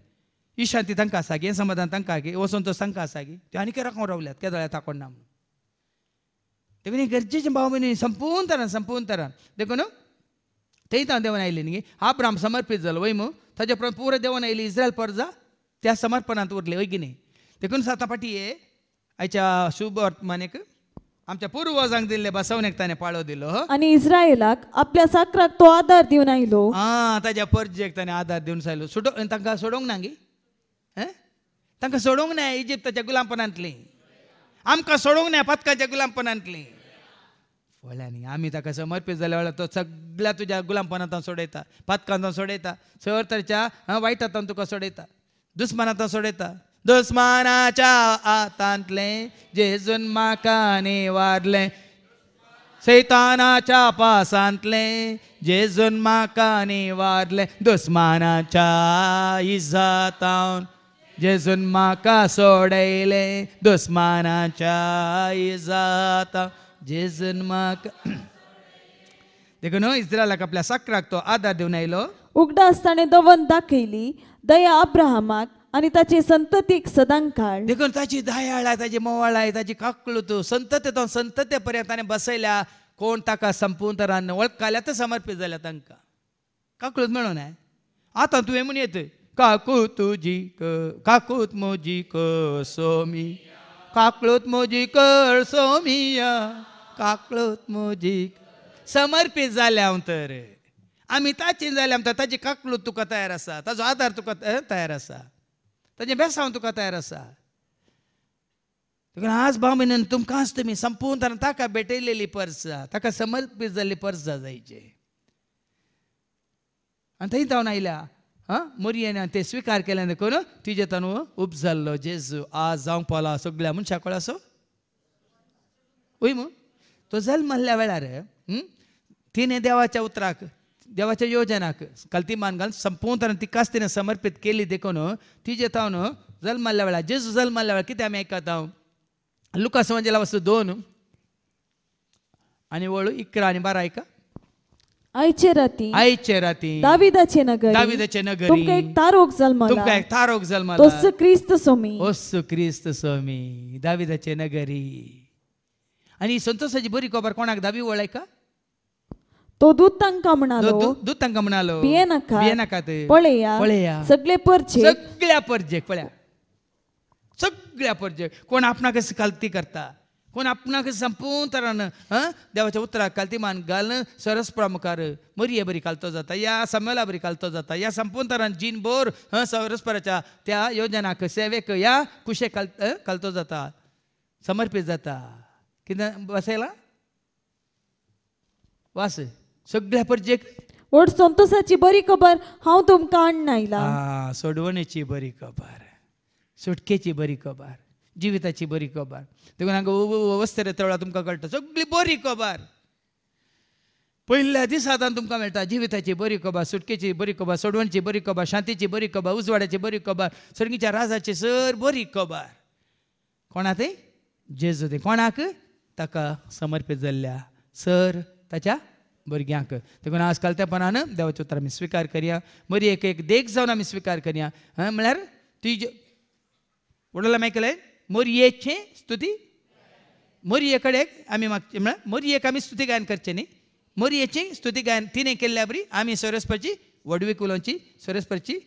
इशांती तांकां आसा गे समाधान तांकां गे वसंतोश तांकां आसा गे ते आनी राखून रावल्यात केदोळ्या ताकोण ना म्हणून देखून हे गरजेचे भाव भयणी संपूर्ण तरान देखून थंय तांव देंवन आयली न्ही आब्राम समर्पीत जालो वय मू ताजे प्रमाण पुरो देंवन आयली इस्रायल पर्जा त्या समर्पणांत उरले वय की न्ही देखून साता पाटी आयच्या शुभ वर्तमानेक आमच्या पूर्वजांक दिल्ले बसवणेक ताणें पाळो दिलो आणि इस्रायलाक आपल्या साकराक तो आदार दिवन आयलो. ताज्या परजेक ताणें आदार दिवन सायलो. तांकां सोडोंक ना गी तांकां सोडोंक ना इजिप्ताच्या गुलामपणांतली. आमकां सोडोंक ना पथकाच्या गुलामपणांतली. फळ्यांनी आमी ताका समर्पीत जाल्या वेळार तो सगळ्या तुज्या गुलामपणांत सोडयता, पथकांत सोडयता, सर तरेच्या वायटांत तुका सोडयता, दुस्मानांत सोडयता. दुस्मानाच्या हातांतले जेजून म्हाका निवारले, सैतानाच्या पासांतले जेजून म्हाका निवारले, दुस्मानाच्या इजातावन जेजून म्हाका सोडयले, दुस्मानाच्या इजातावन जेजून म्हाका. देखून इस्रायलाक आपल्या साकराक तो आदार दिवन आयलो. उगडास ताणें दवन दाखयली, दया अब्राहमाक आणि ताचे संततीक सदांकाळ. देखून ताची दयाळाय, ताची मोवाळाय, ताची काकूळत संतते संतते पर्यंत ताणें बसयल्या. कोण ताका संपून तरान वळखल्यात समर्पीत जाल्या तांकां. काकूळत मेळो ना. आतां तुवें म्हण येत काकू तुजी काकूत म्हजी सोमी, काकळूत म्हजी कर सोमिया, काकळूत म्हजी समर्पीत जाल्या. हांव तर आमी ताची जाल्या म्हणटा ताची काकळूत तुका तयार आसा, ताजो आदार तुका तयार आसा, ताजें बेसांव तुका तयार आसा. देखून आज भाव म्हण तुमकांच तुमी संपून ताका भेटयलेली परसा, ताका समर्पीत जाल्ली परसा जायचे. आनी थंय जावन आयल्या मोरयेन ते स्विकार केल्यान देखून तिजे ताणू उब जाल्लो जेजू आज जावंक पावला सगळ्या मनशां कळ असो. वय मू तो जल्म मारल्या वेळार तिणें देवाच्या उतराक, देवाच्या योजनाक कल्तीमान घालून संपूर्ण तरेन तिकाच तिणें समर्पीत केली. देखून तिजे तावन जल्म मारल्या वेळार जेजू जल्म मारल्या वेळार कितें आमी आयकता हांव लुकास एवांजेला वस्तू 2 आनी वळू 11 आनी 12 आयका. आयचे राती दाविदाचे नगरी तुमकां एक तारोक जल्मला, तोच क्रिस्त सोमी दाविदाचे नगरी. आनी संतोषाची बरी खबर कोणाक दावी वळायका. तो दूत तांकां म्हणालो भियेनाकात, पळया सगळे परजेक पळया सगळ्या परजेक. कोण आपणाक कालती करता, कोण आपणाक संपूर्ण तरान देवाच्या उतराक कालतीमान घालून सरस्परा मुखार मरिये बरी कालतो जाता, या सम्मेला बरी कालतो जाता, या संपूर्ण तरान जीन बोर सरस्पराच्या त्या योजनाक सेवेक या कुशे कालतो जाता, समर्पीत जाता. कितें बसयला वास सगळ्या परजेक. वट संतोषाची बरी खबर हांव तुमकां हाडून आयला. सोडवणेची बरी खबर, सुटकेची बरी खबर, जिविताची बरी खबर. देखून हांगा वस्तेरे तळा तुमकां कळटा सगळी बरी खबर. पयल्या दिसांत तुमकां मेळटा जिविताची बरी खबर, सुटकेची बरी खबर, सोडवणेची बरी खबर, शांतीची बरी खबर, उजवाड्याची बरी खबर, सर्गीच्या राजाची सर बरी खबर. कोणाक ते जेजू ते कोणाक ताका समर्पीत जाल्ल्या सर ताच्या भुरग्यांक. देखून आज कालतेपणान देवाचें उतर आमी स्विकार करया. मरी एक देख जावन आमी स्विकार करया. म्हळ्यार तुजे वडला मायकले मोरयेचे स्तुती, मोरये कडेन आमी मागचे म्हळ्यार मोरयेक आमी स्तुती गायन करचें न्ही, मोरयेची स्तुती गायन तिणें केल्ल्या बरी आमी सरस्वतीची वडवीक उलोवची, सरस्वतीची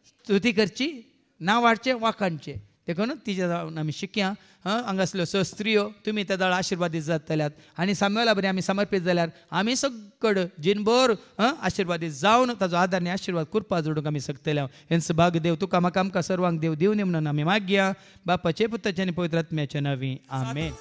स्तुती करची, नांव वाडचें वाखाणचें. देखून तिचे जावन आमी शिकया. हांगासल्यो स स्त्रियो तुमी त्या दळ आशिर्वादीत जातल्यात आनी साम्याला बरी आमी समर्पीत जाल्यार आमी सगळ जिनभर आशिर्वादीत जावन ताजो आदार आनी आशिर्वाद कुरपा जोडूंक आमी शकतले. हेंच भाग देव तुका म्हाका आमकां सर्वांक देव दिवनी म्हणून आमी मागया. बापाचे पुताचे आनी पवित्र आत्म्याचे नांवी आमेन.